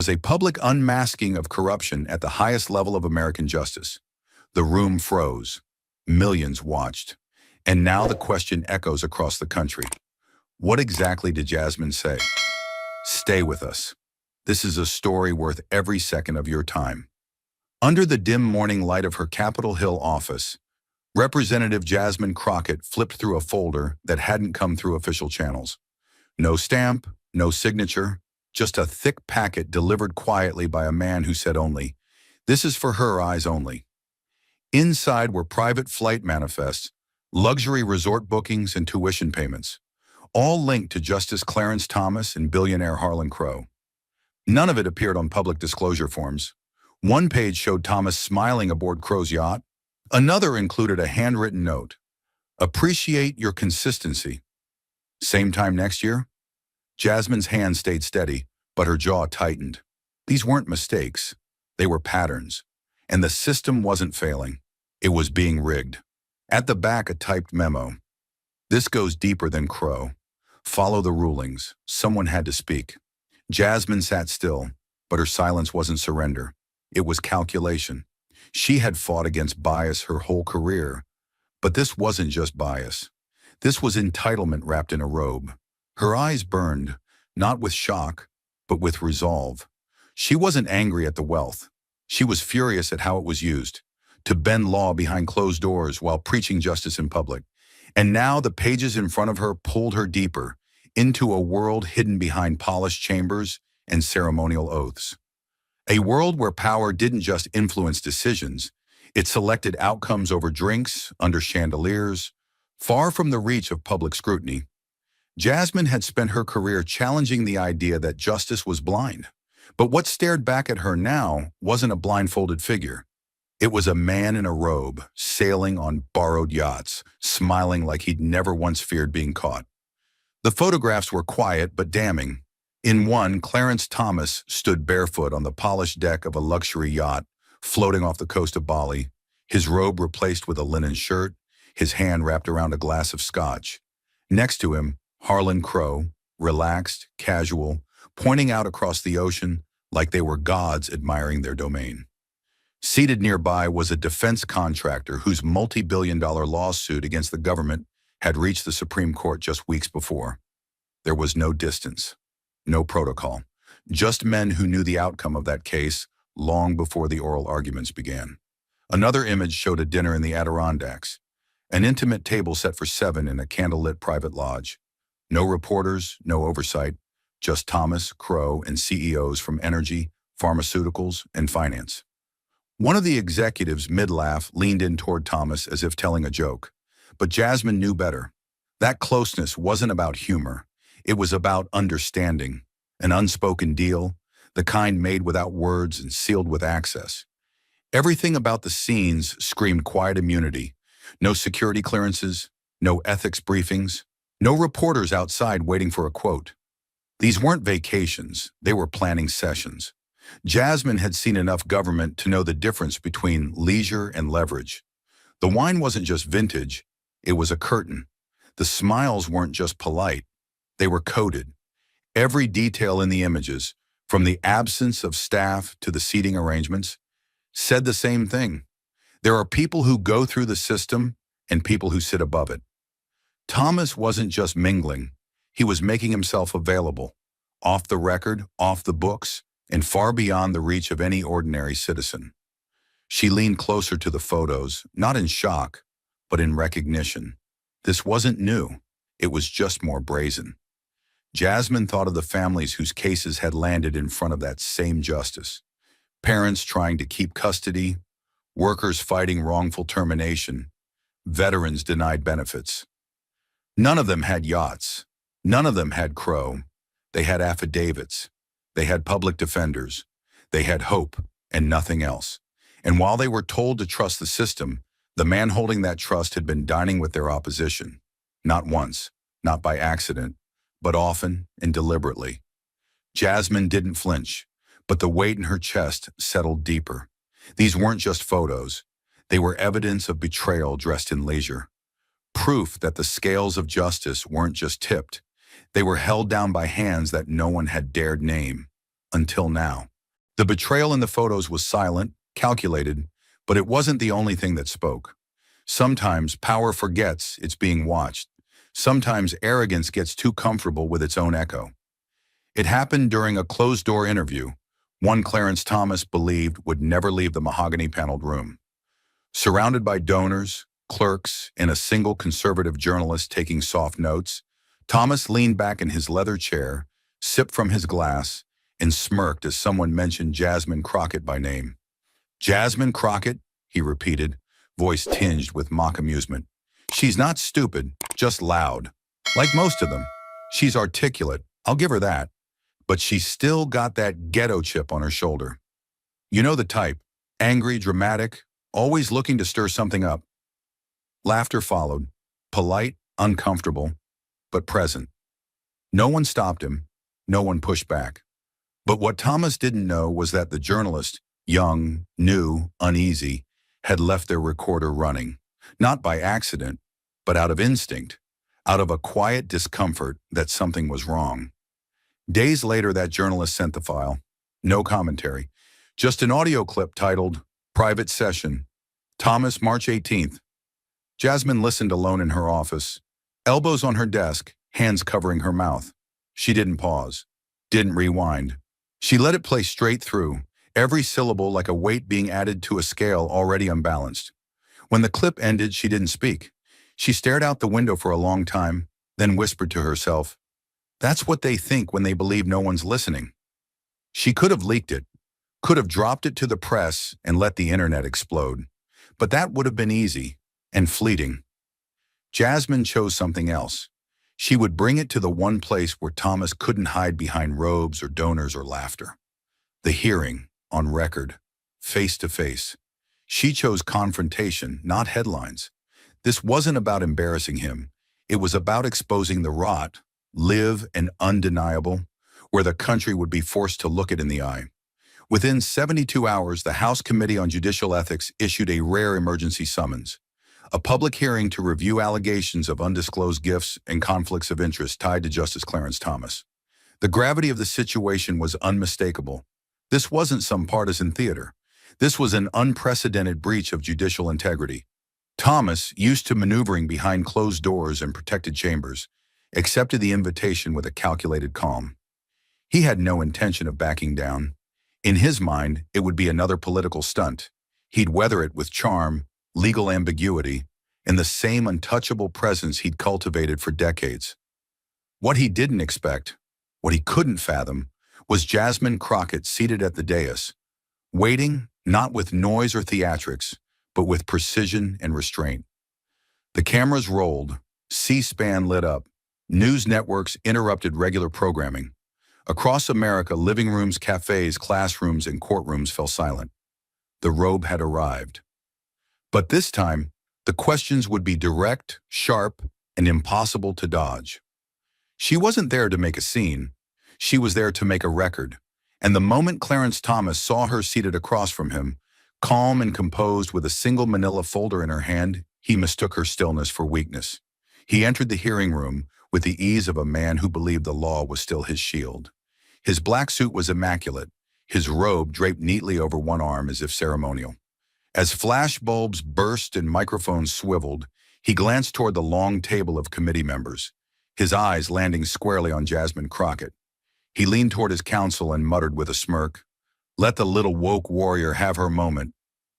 was a public unmasking of corruption at the highest level of American justice. The room froze. Millions watched. And now the question echoes across the country. What exactly did Jasmine say? Stay with us. This is a story worth every second of your time. Under the dim morning light of her Capitol Hill office, Representative Jasmine Crockett flipped through a folder that hadn't come through official channels. No stamp, no signature, just a thick packet delivered quietly by a man who said only, "This is for her eyes only." Inside were private flight manifests, luxury resort bookings, and tuition payments, all linked to Justice Clarence Thomas and billionaire Harlan Crow. None of it appeared on public disclosure forms. One page showed Thomas smiling aboard Crow's yacht. Another included a handwritten note. "Appreciate your consistency." Same time next year? Jasmine's hand stayed steady, but her jaw tightened. These weren't mistakes. They were patterns. And the system wasn't failing. It was being rigged. At the back, a typed memo. "This goes deeper than Crow. Follow the rulings. Someone had to speak." Jasmine sat still, but her silence wasn't surrender. It was calculation. She had fought against bias her whole career. But this wasn't just bias. This was entitlement wrapped in a robe. Her eyes burned, not with shock, but with resolve. She wasn't angry at the wealth. She was furious at how it was used, to bend law behind closed doors while preaching justice in public. And now the pages in front of her pulled her deeper, into a world hidden behind polished chambers and ceremonial oaths. A world where power didn't just influence decisions, it selected outcomes over drinks, under chandeliers, far from the reach of public scrutiny. Jasmine had spent her career challenging the idea that justice was blind. But what stared back at her now wasn't a blindfolded figure. It was a man in a robe, sailing on borrowed yachts, smiling like he'd never once feared being caught. The photographs were quiet but damning. In one, Clarence Thomas stood barefoot on the polished deck of a luxury yacht, floating off the coast of Bali, his robe replaced with a linen shirt, his hand wrapped around a glass of scotch. Next to him, Harlan Crow, relaxed, casual, pointing out across the ocean like they were gods admiring their domain. Seated nearby was a defense contractor whose multi-billion-dollar lawsuit against the government had reached the Supreme Court just weeks before. There was no distance, no protocol, just men who knew the outcome of that case long before the oral arguments began. Another image showed a dinner in the Adirondacks, an intimate table set for 7 in a candlelit private lodge. No reporters, no oversight, just Thomas, Crow, and CEOs from energy, pharmaceuticals, and finance. One of the executives, mid-laugh, leaned in toward Thomas as if telling a joke. But Jasmine knew better. That closeness wasn't about humor. It was about understanding, an unspoken deal, the kind made without words and sealed with access. Everything about the scenes screamed quiet immunity. No security clearances, no ethics briefings, no reporters outside waiting for a quote. These weren't vacations, they were planning sessions. Jasmine had seen enough government to know the difference between leisure and leverage. The wine wasn't just vintage, it was a curtain. The smiles weren't just polite, they were coded. Every detail in the images, from the absence of staff to the seating arrangements, said the same thing. There are people who go through the system and people who sit above it. Thomas wasn't just mingling, he was making himself available, off the record, off the books, and far beyond the reach of any ordinary citizen. She leaned closer to the photos, not in shock, but in recognition. This wasn't new, it was just more brazen. Jasmine thought of the families whose cases had landed in front of that same justice. Parents trying to keep custody, workers fighting wrongful termination, veterans denied benefits. None of them had yachts. None of them had Crow. They had affidavits. They had public defenders. They had hope and nothing else. And while they were told to trust the system, the man holding that trust had been dining with their opposition. Not once, not by accident, but often and deliberately. Jasmine didn't flinch, but the weight in her chest settled deeper. These weren't just photos. They were evidence of betrayal dressed in leisure. Proof that the scales of justice weren't just tipped. They were held down by hands that no one had dared name. Until now. The betrayal in the photos was silent, calculated, but it wasn't the only thing that spoke. Sometimes power forgets it's being watched. Sometimes arrogance gets too comfortable with its own echo. It happened during a closed-door interview, one Clarence Thomas believed would never leave the mahogany-paneled room. Surrounded by donors, clerks, and a single conservative journalist taking soft notes, Thomas leaned back in his leather chair, sipped from his glass, and smirked as someone mentioned Jasmine Crockett by name. "Jasmine Crockett," he repeated, voice tinged with mock amusement. "She's not stupid, just loud. Like most of them. She's articulate, I'll give her that. But she's still got that ghetto chip on her shoulder. You know the type. Angry, dramatic, always looking to stir something up." Laughter followed, polite, uncomfortable, but present. No one stopped him. No one pushed back. But what Thomas didn't know was that the journalist, young, new, uneasy, had left their recorder running, not by accident, but out of instinct, out of a quiet discomfort that something was wrong. Days later, that journalist sent the file. No commentary, just an audio clip titled, "Private Session, Thomas, March 18th. Jasmine listened alone in her office, elbows on her desk, hands covering her mouth. She didn't pause, didn't rewind. She let it play straight through, every syllable like a weight being added to a scale already unbalanced. When the clip ended, she didn't speak. She stared out the window for a long time, then whispered to herself, "That's what they think when they believe no one's listening." She could have leaked it, could have dropped it to the press and let the internet explode. But that would have been easy and fleeting. Jasmine chose something else. She would bring it to the one place where Thomas couldn't hide behind robes or donors or laughter. The hearing, on record, face to face. She chose confrontation, not headlines. This wasn't about embarrassing him. It was about exposing the rot, live and undeniable, where the country would be forced to look it in the eye. Within 72 hours, the House Committee on Judicial Ethics issued a rare emergency summons, a public hearing to review allegations of undisclosed gifts and conflicts of interest tied to Justice Clarence Thomas. The gravity of the situation was unmistakable. This wasn't some partisan theater. This was an unprecedented breach of judicial integrity. Thomas, used to maneuvering behind closed doors and protected chambers, accepted the invitation with a calculated calm. He had no intention of backing down. In his mind, it would be another political stunt. He'd weather it with charm, legal ambiguity, and the same untouchable presence he'd cultivated for decades. What he didn't expect, what he couldn't fathom, was Jasmine Crockett seated at the dais, waiting not with noise or theatrics, but with precision and restraint. The cameras rolled, C-SPAN lit up, news networks interrupted regular programming. Across America, living rooms, cafes, classrooms, and courtrooms fell silent. The robe had arrived. But this time, the questions would be direct, sharp, and impossible to dodge. She wasn't there to make a scene. She was there to make a record. And the moment Clarence Thomas saw her seated across from him, calm and composed with a single manila folder in her hand, he mistook her stillness for weakness. He entered the hearing room with the ease of a man who believed the law was still his shield. His black suit was immaculate, his robe draped neatly over one arm as if ceremonial. As flash bulbs burst and microphones swiveled, he glanced toward the long table of committee members, his eyes landing squarely on Jasmine Crockett. He leaned toward his counsel and muttered with a smirk, "Let the little woke warrior have her moment.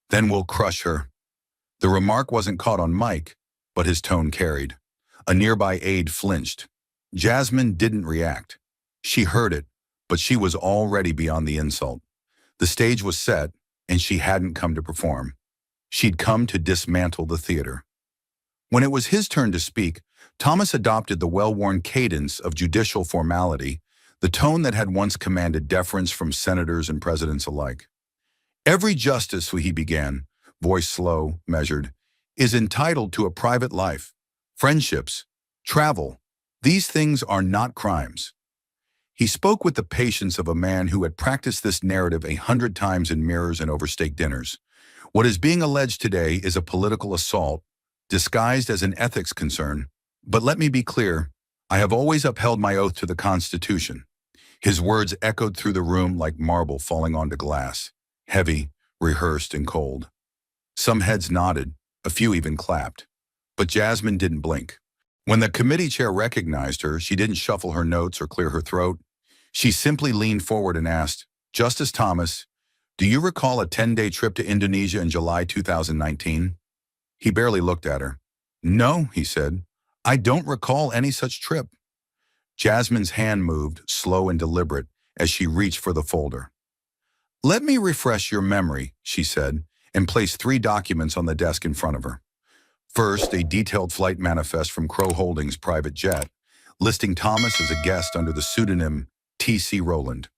Then we'll crush her." The remark wasn't caught on mic, but his tone carried. A nearby aide flinched. Jasmine didn't react. She heard it, but she was already beyond the insult. The stage was set, and she hadn't come to perform. She'd come to dismantle the theater. When it was his turn to speak, Thomas adopted the well-worn cadence of judicial formality, the tone that had once commanded deference from senators and presidents alike. "Every justice," he began, voice slow, measured, "is entitled to a private life, friendships, travel. These things are not crimes." He spoke with the patience of a man who had practiced this narrative 100 times in mirrors and over steak dinners. What is being alleged today is a political assault, disguised as an ethics concern. But let me be clear, I have always upheld my oath to the Constitution. His words echoed through the room like marble falling onto glass, heavy, rehearsed, and cold. Some heads nodded, a few even clapped. But Jasmine didn't blink. When the committee chair recognized her, she didn't shuffle her notes or clear her throat. She simply leaned forward and asked, "Justice Thomas, do you recall a 10-day trip to Indonesia in July 2019? He barely looked at her. "No," he said. "I don't recall any such trip." Jasmine's hand moved, slow and deliberate, as she reached for the folder. "Let me refresh your memory," she said, and placed 3 documents on the desk in front of her. First, a detailed flight manifest from Crow Holdings' private jet, listing Thomas as a guest under the pseudonym T.C. Rowland.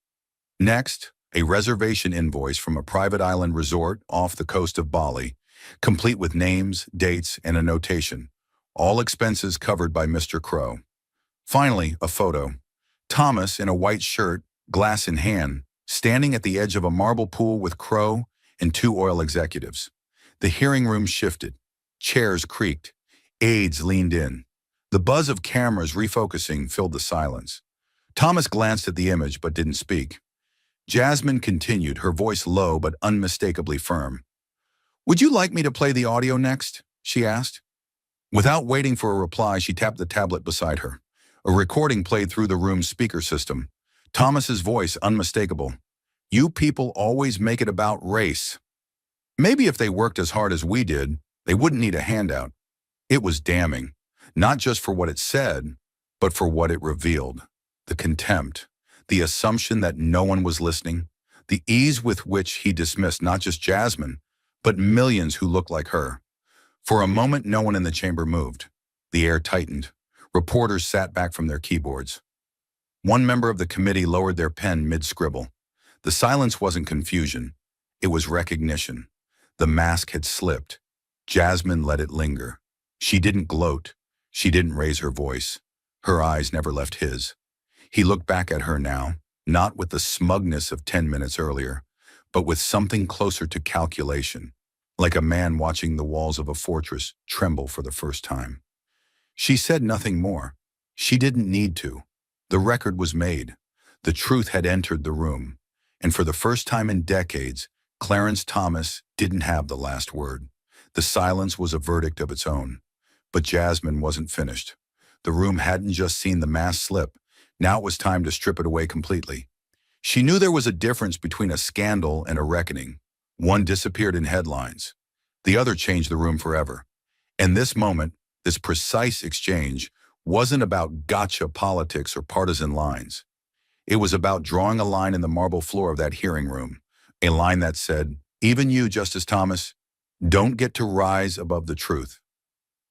Next, a reservation invoice from a private island resort off the coast of Bali, complete with names, dates, and a notation, all expenses covered by Mr. Crow. Finally, a photo. Thomas, in a white shirt, glass in hand, standing at the edge of a marble pool with Crow and 2 oil executives. The hearing room shifted. Chairs creaked. Aides leaned in. The buzz of cameras refocusing filled the silence. Thomas glanced at the image but didn't speak. Jasmine continued, her voice low but unmistakably firm. "Would you like me to play the audio next?" she asked. Without waiting for a reply, she tapped the tablet beside her. A recording played through the room's speaker system. Thomas's voice unmistakable. "You people always make it about race. Maybe if they worked as hard as we did, they wouldn't need a handout." It was damning, not just for what it said, but for what it revealed. The contempt, the assumption that no one was listening, the ease with which he dismissed not just Jasmine, but millions who looked like her. For a moment, no one in the chamber moved. The air tightened. Reporters sat back from their keyboards. One member of the committee lowered their pen mid-scribble. The silence wasn't confusion. It was recognition. The mask had slipped. Jasmine let it linger. She didn't gloat. She didn't raise her voice. Her eyes never left his. He looked back at her now, not with the smugness of 10 minutes earlier, but with something closer to calculation, like a man watching the walls of a fortress tremble for the first time. She said nothing more. She didn't need to. The record was made. The truth had entered the room. And for the first time in decades, Clarence Thomas didn't have the last word. The silence was a verdict of its own. But Jasmine wasn't finished. The room hadn't just seen the mask slip. Now it was time to strip it away completely. She knew there was a difference between a scandal and a reckoning. One disappeared in headlines. The other changed the room forever. And this moment, this precise exchange, wasn't about gotcha politics or partisan lines. It was about drawing a line in the marble floor of that hearing room, a line that said, "Even you, Justice Thomas, don't get to rise above the truth."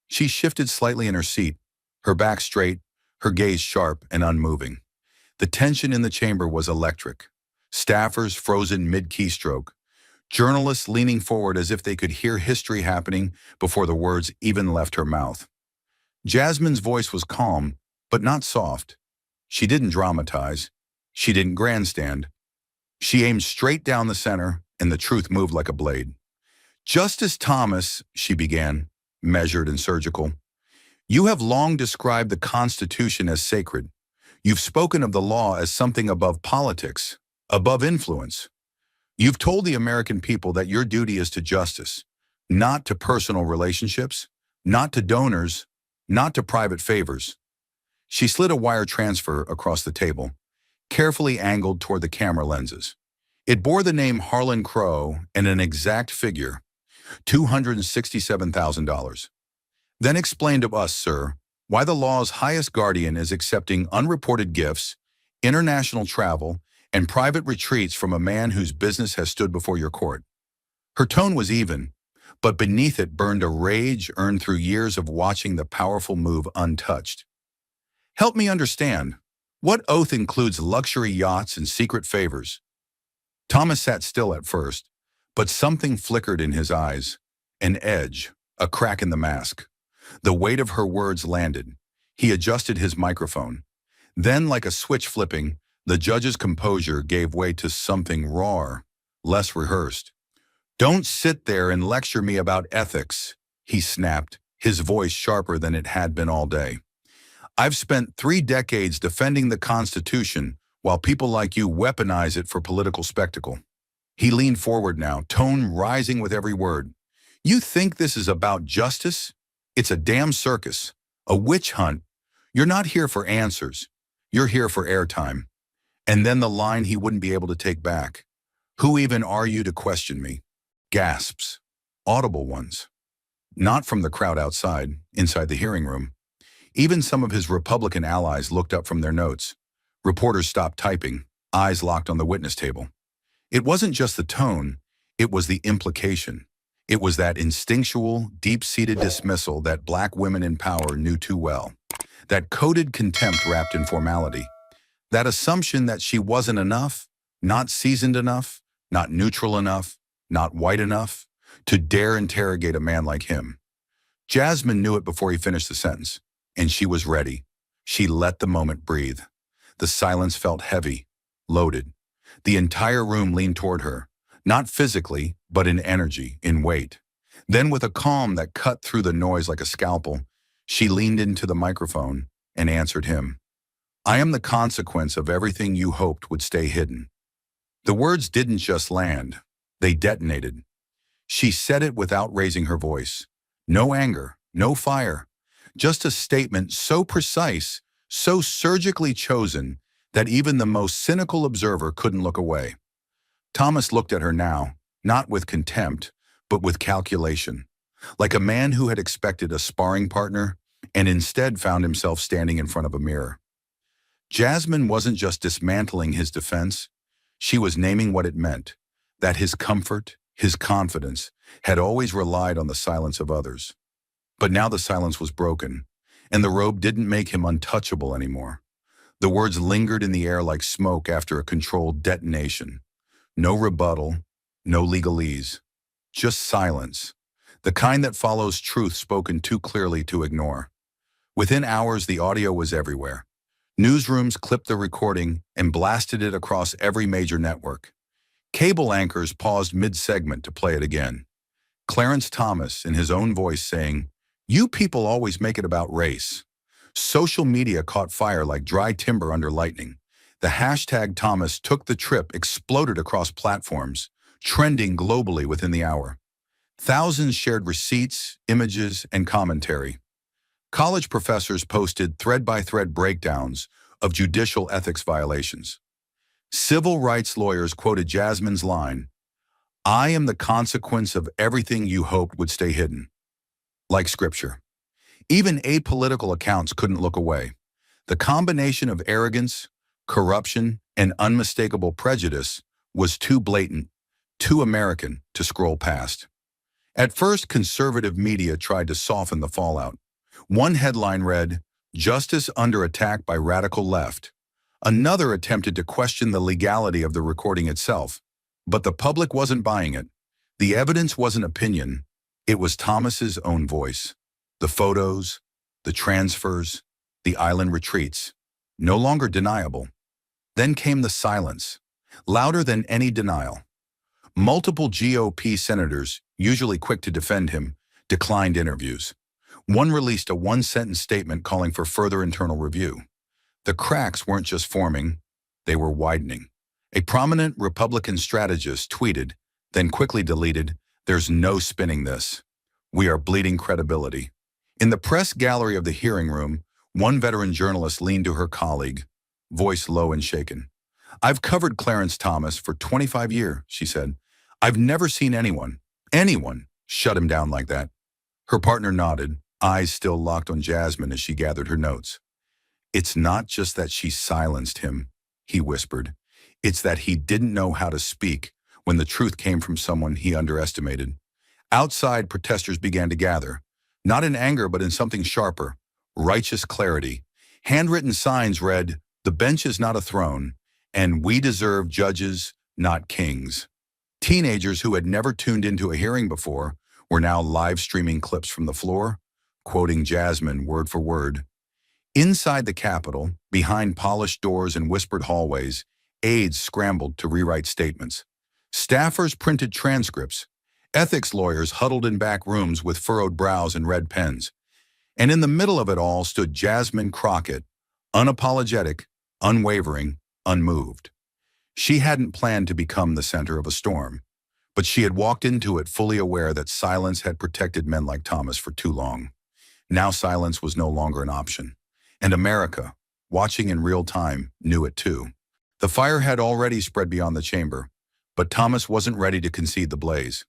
She shifted slightly in her seat, her back straight, her gaze sharp and unmoving. The tension in the chamber was electric. Staffers frozen mid-keystroke. Journalists leaning forward as if they could hear history happening before the words even left her mouth. Jasmine's voice was calm, but not soft. She didn't dramatize. She didn't grandstand. She aimed straight down the center, and the truth moved like a blade. "Justice Thomas," she began, measured and surgical, "you have long described the Constitution as sacred. You've spoken of the law as something above politics, above influence. You've told the American people that your duty is to justice, not to personal relationships, not to donors, not to private favors." She slid a wire transfer across the table, carefully angled toward the camera lenses. It bore the name Harlan Crow and an exact figure, $267,000. "Then explain to us, sir, why the law's highest guardian is accepting unreported gifts, international travel, and private retreats from a man whose business has stood before your court." Her tone was even, but beneath it burned a rage earned through years of watching the powerful move untouched. "Help me understand. What oath includes luxury yachts and secret favors?" Thomas sat still at first, but something flickered in his eyes. An edge, a crack in the mask. The weight of her words landed. He adjusted his microphone. Then, like a switch flipping, the judge's composure gave way to something rawer, less rehearsed. "Don't sit there and lecture me about ethics," he snapped, his voice sharper than it had been all day. "I've spent 3 decades defending the Constitution while people like you weaponize it for political spectacle. He leaned forward now, tone rising with every word. You think this is about justice? It's a damn circus, a witch hunt. You're not here for answers. You're here for airtime. And then the line he wouldn't be able to take back. Who even are you to question me? Gasps. Audible ones. Not from the crowd outside, inside the hearing room. Even some of his Republican allies looked up from their notes. Reporters stopped typing, eyes locked on the witness table. It wasn't just the tone, it was the implication. It was that instinctual, deep-seated dismissal that black women in power knew too well. That coded contempt wrapped in formality. That assumption that she wasn't enough, not seasoned enough, not neutral enough, not white enough, to dare interrogate a man like him. Jasmine knew it before he finished the sentence, and she was ready. She let the moment breathe. The silence felt heavy, loaded. The entire room leaned toward her, not physically, but in energy, in weight. Then with a calm that cut through the noise like a scalpel, she leaned into the microphone and answered him. I am the consequence of everything you hoped would stay hidden. The words didn't just land, they detonated. She said it without raising her voice. No anger, no fire, just a statement so precise, so surgically chosen, that even the most cynical observer couldn't look away. Thomas looked at her now, not with contempt, but with calculation, like a man who had expected a sparring partner and instead found himself standing in front of a mirror. Jasmine wasn't just dismantling his defense, she was naming what it meant, that his comfort, his confidence, had always relied on the silence of others. But now the silence was broken, and the robe didn't make him untouchable anymore. The words lingered in the air like smoke after a controlled detonation. No rebuttal, no legalese, just silence, the kind that follows truth spoken too clearly to ignore. Within hours, the audio was everywhere. Newsrooms clipped the recording and blasted it across every major network. Cable anchors paused mid-segment to play it again. Clarence Thomas, in his own voice, saying, "You people always make it about race." Social media caught fire like dry timber under lightning. The hashtag Thomas took the trip exploded across platforms, trending globally within the hour. Thousands shared receipts, images, and commentary. College professors posted thread-by-thread breakdowns of judicial ethics violations. Civil rights lawyers quoted Jasmine's line, "I am the consequence of everything you hoped would stay hidden," like scripture. Even apolitical accounts couldn't look away. The combination of arrogance, corruption, and unmistakable prejudice was too blatant, too American to scroll past. At first, conservative media tried to soften the fallout. One headline read, "Justice under attack by radical left." Another attempted to question the legality of the recording itself. But the public wasn't buying it. The evidence wasn't opinion. It was Thomas's own voice. The photos, the transfers, the island retreats, no longer deniable. Then came the silence, louder than any denial. Multiple GOP senators, usually quick to defend him, declined interviews. One released a one-sentence statement calling for further internal review. The cracks weren't just forming, they were widening. A prominent Republican strategist tweeted, then quickly deleted, "There's no spinning this. We are bleeding credibility." In the press gallery of the hearing room, one veteran journalist leaned to her colleague, voice low and shaken. "I've covered Clarence Thomas for 25 years, she said. "I've never seen anyone shut him down like that." Her partner nodded, eyes still locked on Jasmine as she gathered her notes. "It's not just that she silenced him," he whispered. "It's that he didn't know how to speak when the truth came from someone he underestimated." Outside, protesters began to gather, not in anger but in something sharper, righteous clarity. Handwritten signs read, "The bench is not a throne," and "We deserve judges, not kings." Teenagers who had never tuned into a hearing before were now live streaming clips from the floor, quoting Jasmine word for word. Inside the Capitol, behind polished doors and whispered hallways, aides scrambled to rewrite statements. Staffers printed transcripts. Ethics lawyers huddled in back rooms with furrowed brows and red pens. And in the middle of it all stood Jasmine Crockett, unapologetic, unwavering, unmoved. She hadn't planned to become the center of a storm, but she had walked into it fully aware that silence had protected men like Thomas for too long. Now silence was no longer an option. And America, watching in real time, knew it too. The fire had already spread beyond the chamber, but Thomas wasn't ready to concede the blaze.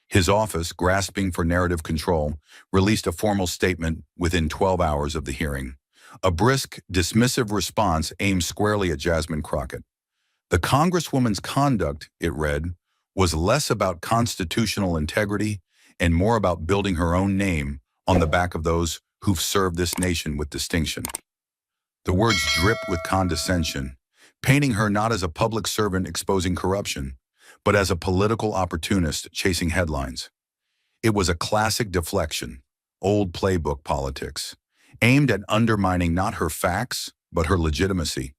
His office, grasping for narrative control, released a formal statement within 12 hours of the hearing. A brisk, dismissive response aimed squarely at Jasmine Crockett. The Congresswoman's conduct, it read, was less about constitutional integrity and more about building her own name on the back of those who've served this nation with distinction. The words dripped with condescension, painting her not as a public servant exposing corruption, but as a political opportunist chasing headlines. It was a classic deflection, old playbook politics, aimed at undermining not her facts, but her legitimacy.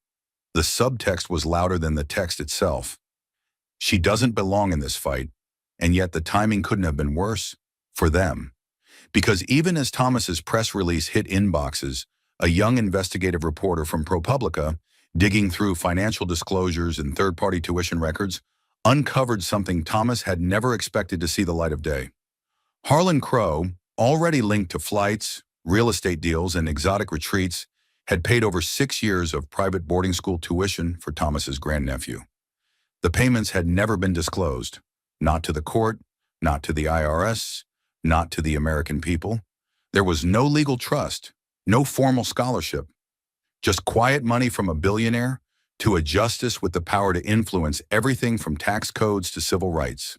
The subtext was louder than the text itself. She doesn't belong in this fight, and yet the timing couldn't have been worse for them. Because even as Thomas's press release hit inboxes, a young investigative reporter from ProPublica, digging through financial disclosures and third-party tuition records, uncovered something Thomas had never expected to see the light of day. Harlan Crow, already linked to flights, real estate deals, and exotic retreats, had paid over 6 years of private boarding school tuition for Thomas's grandnephew. The payments had never been disclosed, not to the court, not to the IRS, not to the American people. There was no legal trust, no formal scholarship, just quiet money from a billionaire to a justice with the power to influence everything from tax codes to civil rights.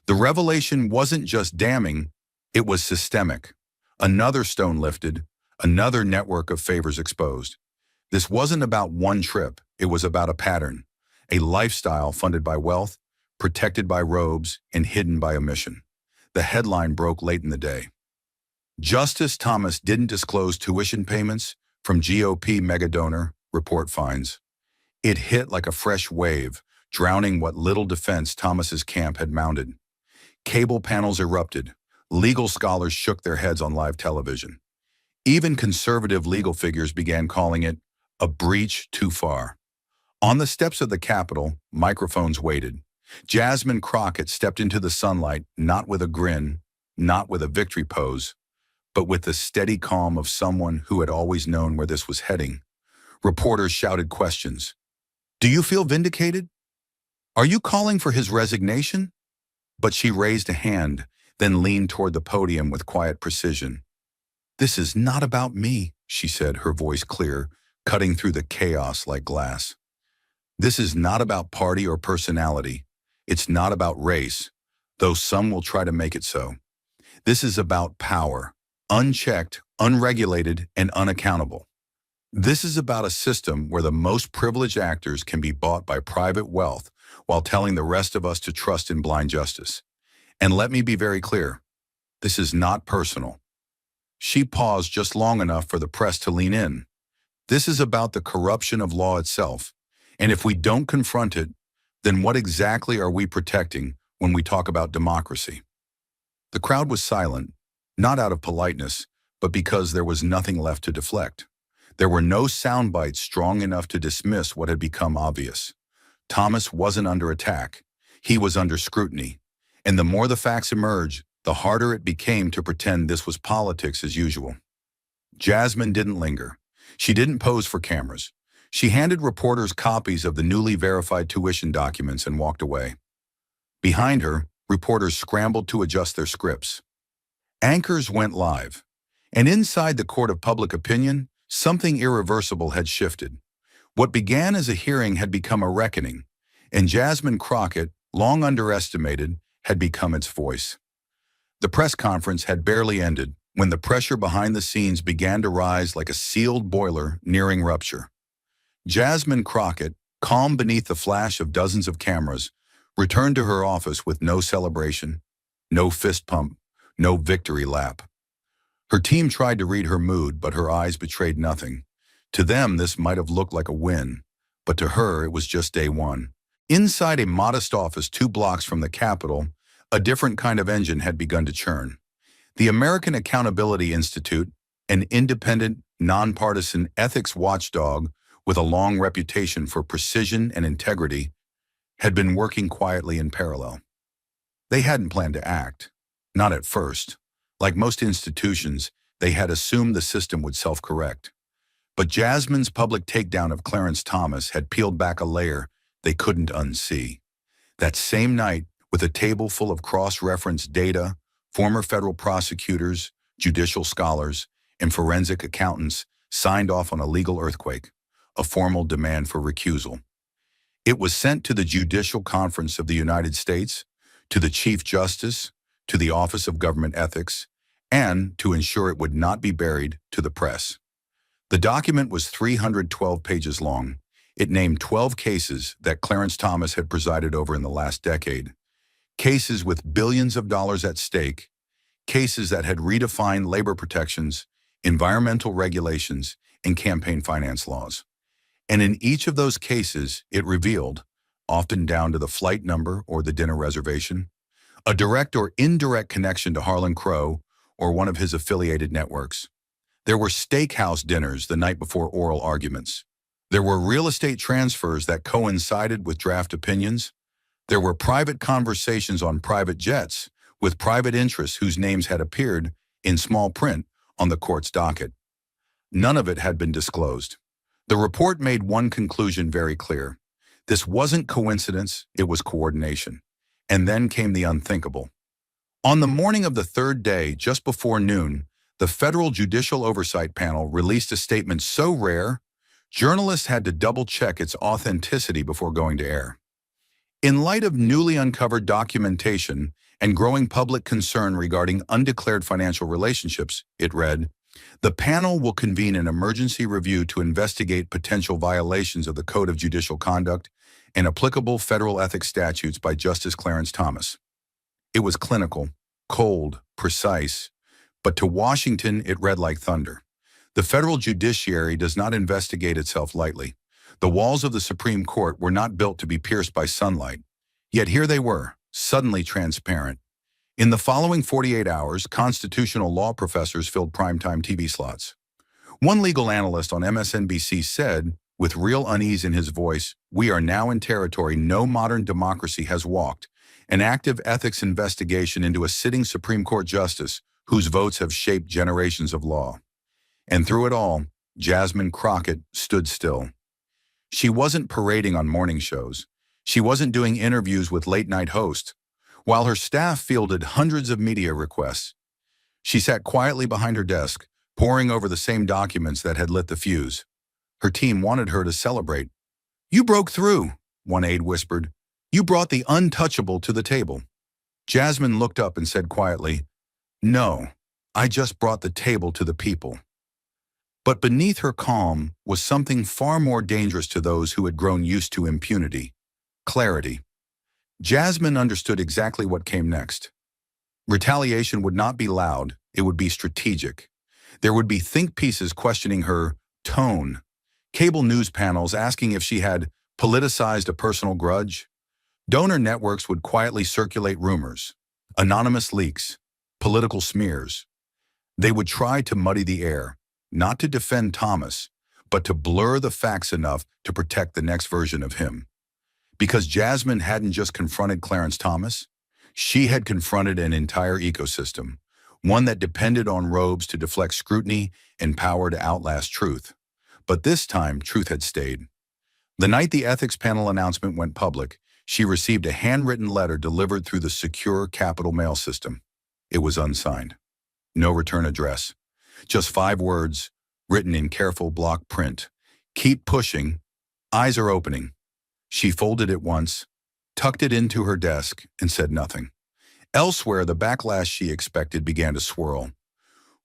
The revelation wasn't just damning, it was systemic. Another stone lifted, another network of favors exposed. This wasn't about one trip, it was about a pattern, a lifestyle funded by wealth, protected by robes, and hidden by omission. The headline broke late in the day. Justice Thomas didn't disclose tuition payments from GOP megadonor, report finds. It hit like a fresh wave, drowning what little defense Thomas's camp had mounted. Cable panels erupted. Legal scholars shook their heads on live television. Even conservative legal figures began calling it a breach too far. On the steps of the Capitol, microphones waited. Jasmine Crockett stepped into the sunlight, not with a grin, not with a victory pose, but with the steady calm of someone who had always known where this was heading. Reporters shouted questions. "Do you feel vindicated? Are you calling for his resignation?" But she raised a hand, then leaned toward the podium with quiet precision. "This is not about me," she said, her voice clear, cutting through the chaos like glass. "This is not about party or personality. It's not about race, though some will try to make it so. This is about power, unchecked, unregulated, and unaccountable. This is about a system where the most privileged actors can be bought by private wealth while telling the rest of us to trust in blind justice. And let me be very clear, this is not personal." She paused just long enough for the press to lean in. "This is about the corruption of law itself. And if we don't confront it, then what exactly are we protecting when we talk about democracy?" The crowd was silent, not out of politeness, but because there was nothing left to deflect. There were no sound bites strong enough to dismiss what had become obvious. Thomas wasn't under attack. He was under scrutiny. And the more the facts emerged, the harder it became to pretend this was politics as usual. Jasmine didn't linger. She didn't pose for cameras. She handed reporters copies of the newly verified tuition documents and walked away. Behind her, reporters scrambled to adjust their scripts. Anchors went live. And inside the court of public opinion, something irreversible had shifted. What began as a hearing had become a reckoning, and Jasmine Crockett, long underestimated, had become its voice. The press conference had barely ended when the pressure behind the scenes began to rise like a sealed boiler nearing rupture. Jasmine Crockett, calm beneath the flash of dozens of cameras, returned to her office with no celebration, no fist pump, no victory lap. Her team tried to read her mood, but her eyes betrayed nothing. To them, this might have looked like a win, but to her, it was just day one. Inside a modest office 2 blocks from the Capitol, a different kind of engine had begun to churn. The American Accountability Institute, an independent, nonpartisan ethics watchdog, with a long reputation for precision and integrity, had been working quietly in parallel. They hadn't planned to act. Not at first. Like most institutions, they had assumed the system would self-correct. But Jasmine's public takedown of Clarence Thomas had peeled back a layer they couldn't unsee. That same night, with a table full of cross-referenced data, former federal prosecutors, judicial scholars, and forensic accountants signed off on a legal earthquake, a formal demand for recusal. It was sent to the Judicial Conference of the United States, to the Chief Justice, to the Office of Government Ethics, and, to ensure it would not be buried, to the press. The document was 312 pages long. It named 12 cases that Clarence Thomas had presided over in the last decade. Cases with billions of dollars at stake, cases that had redefined labor protections, environmental regulations, and campaign finance laws. And in each of those cases, it revealed, often down to the flight number or the dinner reservation, a direct or indirect connection to Harlan Crow or one of his affiliated networks. There were steakhouse dinners the night before oral arguments. There were real estate transfers that coincided with draft opinions. There were private conversations on private jets with private interests whose names had appeared in small print on the court's docket. None of it had been disclosed. The report made one conclusion very clear. This wasn't coincidence, it was coordination. And then came the unthinkable. On the morning of the third day, just before noon, the Federal Judicial Oversight Panel released a statement so rare, journalists had to double-check its authenticity before going to air. In light of newly uncovered documentation and growing public concern regarding undeclared financial relationships, it read, "The panel will convene an emergency review to investigate potential violations of the Code of Judicial Conduct and applicable federal ethics statutes by Justice Clarence Thomas." It was clinical, cold, precise, but to Washington it read like thunder. The federal judiciary does not investigate itself lightly. The walls of the Supreme Court were not built to be pierced by sunlight. Yet here they were, suddenly transparent. In the following 48 hours, constitutional law professors filled primetime TV slots. One legal analyst on MSNBC said, with real unease in his voice, "We are now in territory no modern democracy has walked, an active ethics investigation into a sitting Supreme Court justice whose votes have shaped generations of law." And through it all, Jasmine Crockett stood still. She wasn't parading on morning shows. She wasn't doing interviews with late-night hosts. While her staff fielded hundreds of media requests, she sat quietly behind her desk, poring over the same documents that had lit the fuse. Her team wanted her to celebrate. "You broke through," one aide whispered. "You brought the untouchable to the table." Jasmine looked up and said quietly, "No, I just brought the table to the people." But beneath her calm was something far more dangerous to those who had grown used to impunity: clarity. Jasmine understood exactly what came next. Retaliation would not be loud, it would be strategic. There would be think pieces questioning her tone, cable news panels asking if she had politicized a personal grudge. Donor networks would quietly circulate rumors, anonymous leaks, political smears. They would try to muddy the air, not to defend Thomas, but to blur the facts enough to protect the next version of him. Because Jasmine hadn't just confronted Clarence Thomas, she had confronted an entire ecosystem, one that depended on robes to deflect scrutiny and power to outlast truth. But this time, truth had stayed. The night the ethics panel announcement went public, she received a handwritten letter delivered through the secure Capitol mail system. It was unsigned. No return address. Just 5 words, written in careful block print. "Keep pushing. Eyes are opening." She folded it once, tucked it into her desk, and said nothing. Elsewhere, the backlash she expected began to swirl.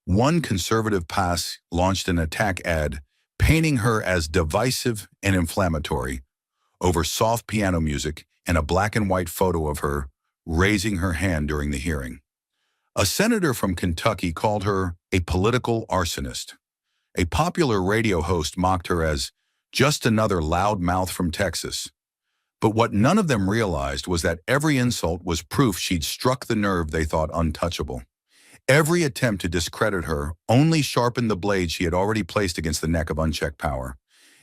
One conservative pass launched an attack ad, painting her as divisive and inflammatory, over soft piano music and a black and white photo of her raising her hand during the hearing. A senator from Kentucky called her a political arsonist. A popular radio host mocked her as just another loud mouth from Texas. But what none of them realized was that every insult was proof she'd struck the nerve they thought untouchable. Every attempt to discredit her only sharpened the blade she had already placed against the neck of unchecked power.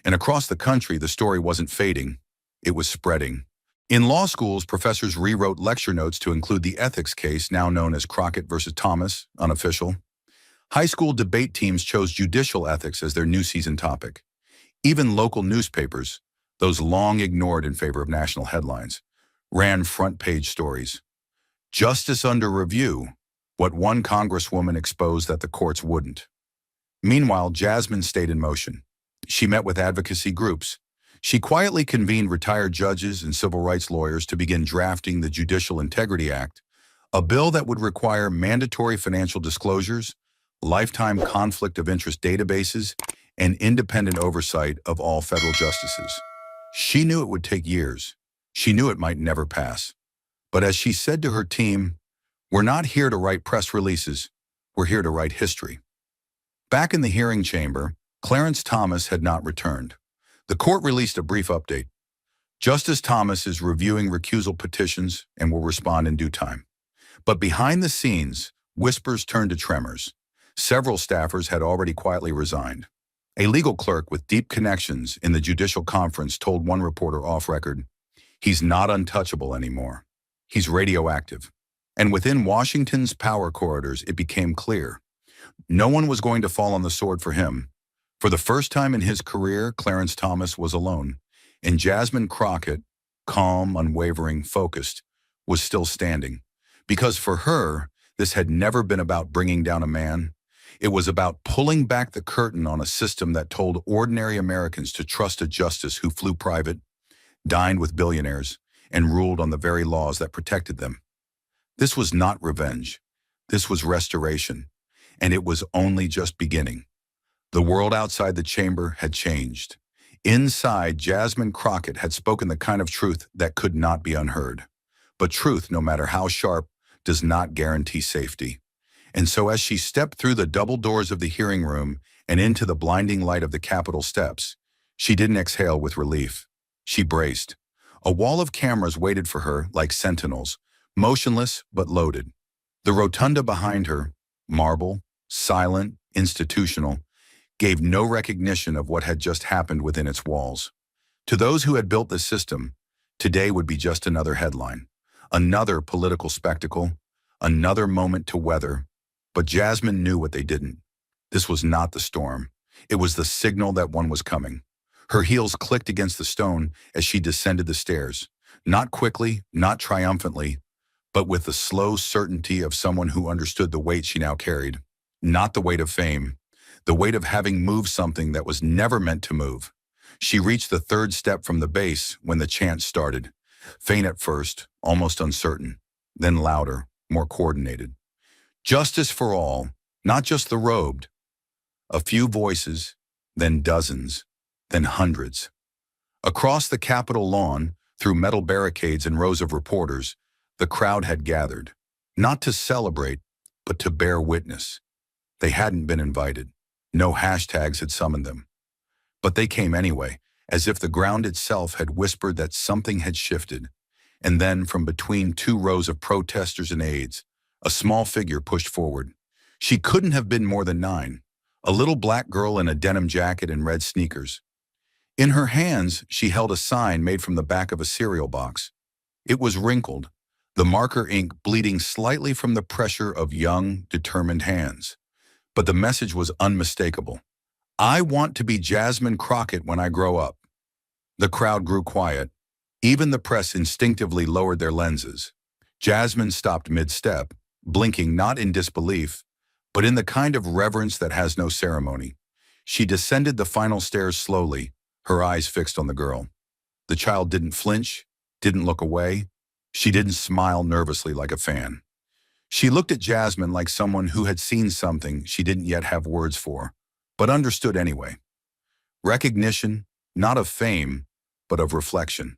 And across the country, the story wasn't fading, it was spreading. In law schools, professors rewrote lecture notes to include the ethics case, now known as Crockett versus Thomas, unofficial. High school debate teams chose judicial ethics as their new season topic. Even local newspapers, those long ignored in favor of national headlines, ran front-page stories. Justice under review, what one congresswoman exposed that the courts wouldn't. Meanwhile, Jasmine stayed in motion. She met with advocacy groups. She quietly convened retired judges and civil rights lawyers to begin drafting the Judicial Integrity Act, a bill that would require mandatory financial disclosures, lifetime conflict of interest databases, and independent oversight of all federal justices. She knew it would take years. She knew it might never pass. But as she said to her team, "We're not here to write press releases. We're here to write history." Back in the hearing chamber, Clarence Thomas had not returned. The court released a brief update. Justice Thomas is reviewing recusal petitions and will respond in due time. But behind the scenes, whispers turned to tremors. Several staffers had already quietly resigned. A legal clerk with deep connections in the judicial conference told one reporter off record, "He's not untouchable anymore. He's radioactive." And within Washington's power corridors, it became clear. No one was going to fall on the sword for him. For the first time in his career, Clarence Thomas was alone, and Jasmine Crockett, calm, unwavering, focused, was still standing. Because for her, this had never been about bringing down a man. It was about pulling back the curtain on a system that told ordinary Americans to trust a justice who flew private, dined with billionaires, and ruled on the very laws that protected them. This was not revenge. This was restoration, and it was only just beginning. The world outside the chamber had changed. Inside, Jasmine Crockett had spoken the kind of truth that could not be unheard. But truth, no matter how sharp, does not guarantee safety. And so as she stepped through the double doors of the hearing room and into the blinding light of the Capitol steps, she didn't exhale with relief. She braced. A wall of cameras waited for her like sentinels, motionless but loaded. The rotunda behind her, marble, silent, institutional, gave no recognition of what had just happened within its walls. To those who had built this system, today would be just another headline, another political spectacle, another moment to weather. But Jasmine knew what they didn't. This was not the storm. It was the signal that one was coming. Her heels clicked against the stone as she descended the stairs, not quickly, not triumphantly, but with the slow certainty of someone who understood the weight she now carried. Not the weight of fame, the weight of having moved something that was never meant to move. She reached the third step from the base when the chant started. Faint at first, almost uncertain, then louder, more coordinated. Justice for all, not just the robed. A few voices, then dozens, then hundreds. Across the Capitol lawn, through metal barricades and rows of reporters, the crowd had gathered, not to celebrate, but to bear witness. They hadn't been invited. No hashtags had summoned them. But they came anyway, as if the ground itself had whispered that something had shifted. And then, from between two rows of protesters and aides, a small figure pushed forward. She couldn't have been more than 9, a little black girl in a denim jacket and red sneakers. In her hands, she held a sign made from the back of a cereal box. It was wrinkled, the marker ink bleeding slightly from the pressure of young, determined hands. But the message was unmistakable. "I want to be Jasmine Crockett when I grow up." The crowd grew quiet. Even the press instinctively lowered their lenses. Jasmine stopped mid-step, blinking not in disbelief, but in the kind of reverence that has no ceremony. She descended the final stairs slowly, her eyes fixed on the girl. The child didn't flinch, didn't look away. She didn't smile nervously like a fan. She looked at Jasmine like someone who had seen something she didn't yet have words for, but understood anyway. Recognition, not of fame, but of reflection.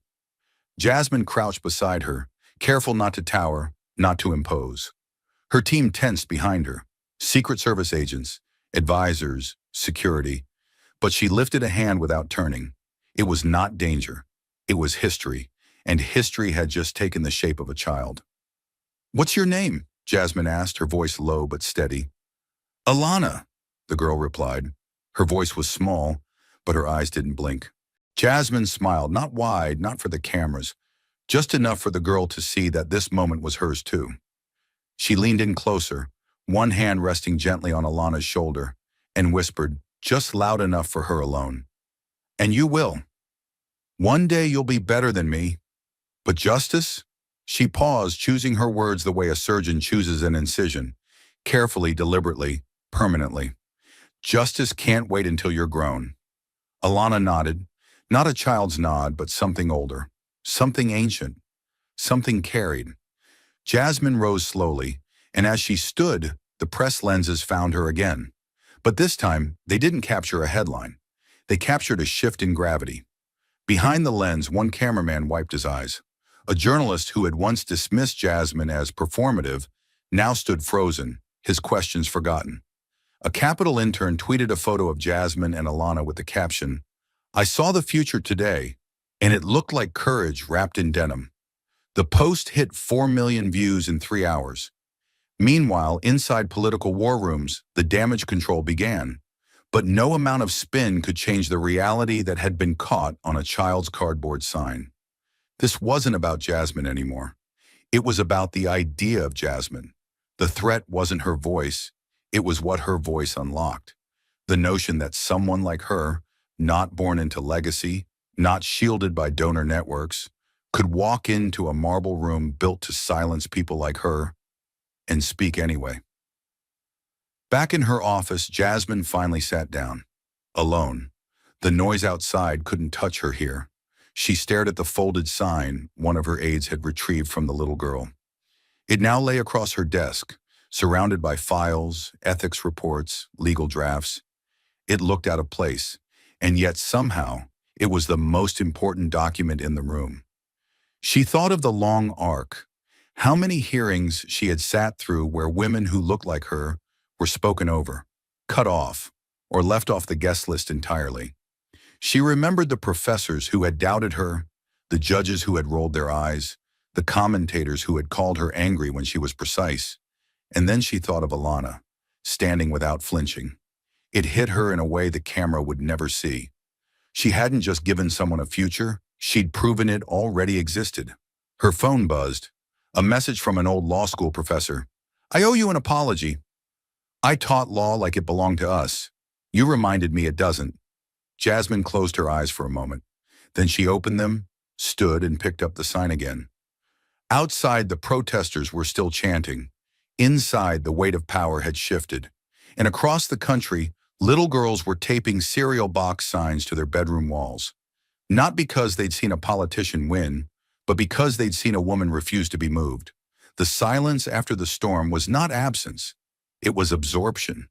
Jasmine crouched beside her, careful not to tower, not to impose. Her team tensed behind her, Secret Service agents, advisors, security. But she lifted a hand without turning. It was not danger. It was history, and history had just taken the shape of a child. "What's your name?" Jasmine asked, her voice low but steady. "Alana," the girl replied. Her voice was small, but her eyes didn't blink. Jasmine smiled, not wide, not for the cameras, just enough for the girl to see that this moment was hers too. She leaned in closer, one hand resting gently on Alana's shoulder, and whispered, just loud enough for her alone. And you will. One day you'll be better than me. But justice? She paused, choosing her words the way a surgeon chooses an incision, carefully, deliberately, permanently. Justice can't wait until you're grown. Alana nodded, not a child's nod, but something older, something ancient, something carried. Jasmine rose slowly, and as she stood, the press lenses found her again. But this time, they didn't capture a headline. They captured a shift in gravity. Behind the lens, one cameraman wiped his eyes. A journalist who had once dismissed Jasmine as performative now stood frozen, his questions forgotten. A Capitol intern tweeted a photo of Jasmine and Alana with the caption, "I saw the future today, and it looked like courage wrapped in denim." The post hit 4 million views in 3 hours. Meanwhile, inside political war rooms, the damage control began. But no amount of spin could change the reality that had been caught on a child's cardboard sign. This wasn't about Jasmine anymore. It was about the idea of Jasmine. The threat wasn't her voice, it was what her voice unlocked. The notion that someone like her, not born into legacy, not shielded by donor networks, could walk into a marble room built to silence people like her and speak anyway. Back in her office, Jasmine finally sat down, alone. The noise outside couldn't touch her here. She stared at the folded sign one of her aides had retrieved from the little girl. It now lay across her desk, surrounded by files, ethics reports, legal drafts. It looked out of place, and yet somehow it was the most important document in the room. She thought of the long arc, how many hearings she had sat through where women who looked like her were spoken over, cut off, or left off the guest list entirely. She remembered the professors who had doubted her, the judges who had rolled their eyes, the commentators who had called her angry when she was precise. And then she thought of Alana, standing without flinching. It hit her in a way the camera would never see. She hadn't just given someone a future, she'd proven it already existed. Her phone buzzed. A message from an old law school professor. "I owe you an apology. I taught law like it belonged to us. You reminded me it doesn't." Jasmine closed her eyes for a moment. Then she opened them, stood, and picked up the sign again. Outside, the protesters were still chanting. Inside, the weight of power had shifted. And across the country, little girls were taping cereal box signs to their bedroom walls. Not because they'd seen a politician win, but because they'd seen a woman refuse to be moved. The silence after the storm was not absence. It was absorption.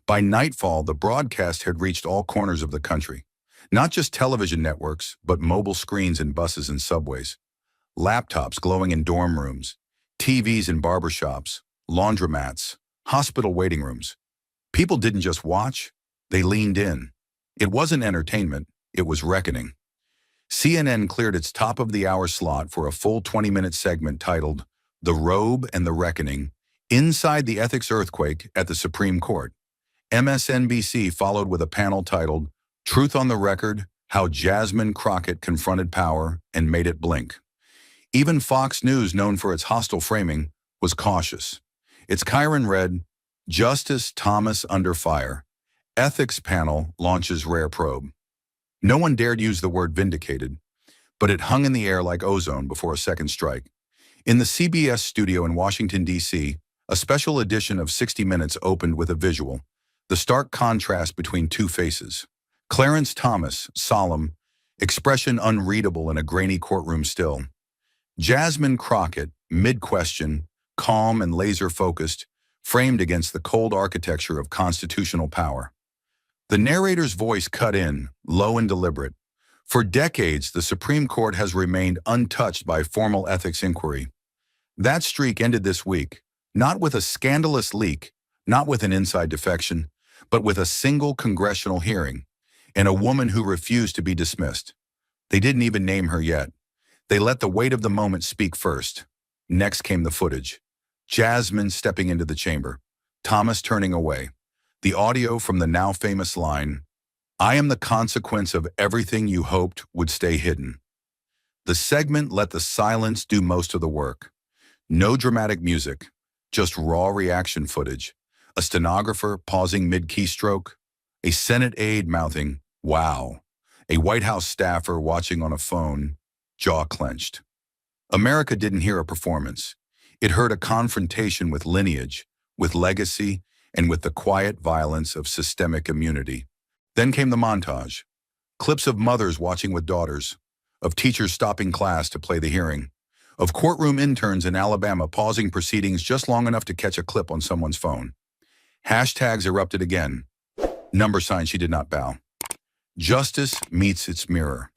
By nightfall, the broadcast had reached all corners of the country. Not just television networks, but mobile screens in buses and subways. Laptops glowing in dorm rooms, TVs in barbershops, laundromats, hospital waiting rooms. People didn't just watch, they leaned in. It wasn't entertainment, it was reckoning. CNN cleared its top-of-the-hour slot for a full 20-minute segment titled "The Robe and the Reckoning," inside the ethics earthquake at the Supreme Court. MSNBC followed with a panel titled "Truth on the Record: How Jasmine Crockett Confronted Power and Made It Blink." Even Fox News, known for its hostile framing, was cautious. Its Chiron read, "Justice Thomas under fire. Ethics panel launches rare probe." No one dared use the word vindicated, but it hung in the air like ozone before a second strike. In the CBS studio in Washington, D.C., a special edition of 60 Minutes opened with a visual, the stark contrast between two faces. Clarence Thomas, solemn, expression unreadable in a grainy courtroom still. Jasmine Crockett, mid-question, calm and laser-focused, framed against the cold architecture of constitutional power. The narrator's voice cut in, low and deliberate. For decades, the Supreme Court has remained untouched by formal ethics inquiry. That streak ended this week, not with a scandalous leak, not with an inside defection, but with a single congressional hearing, and a woman who refused to be dismissed. They didn't even name her yet. They let the weight of the moment speak first. Next came the footage. Jasmine stepping into the chamber, Thomas turning away. The audio from the now famous line, I am the consequence of everything you hoped would stay hidden. The segment let the silence do most of the work. No dramatic music, just raw reaction footage. A stenographer pausing mid-keystroke. A Senate aide mouthing, "Wow." A White House staffer watching on a phone, jaw clenched. America didn't hear a performance. It heard a confrontation with lineage, with legacy, and with the quiet violence of systemic immunity. Then came the montage. Clips of mothers watching with daughters, of teachers stopping class to play the hearing, of courtroom interns in Alabama pausing proceedings just long enough to catch a clip on someone's phone. Hashtags erupted again. Number sign she did not bow. Justice meets its mirror.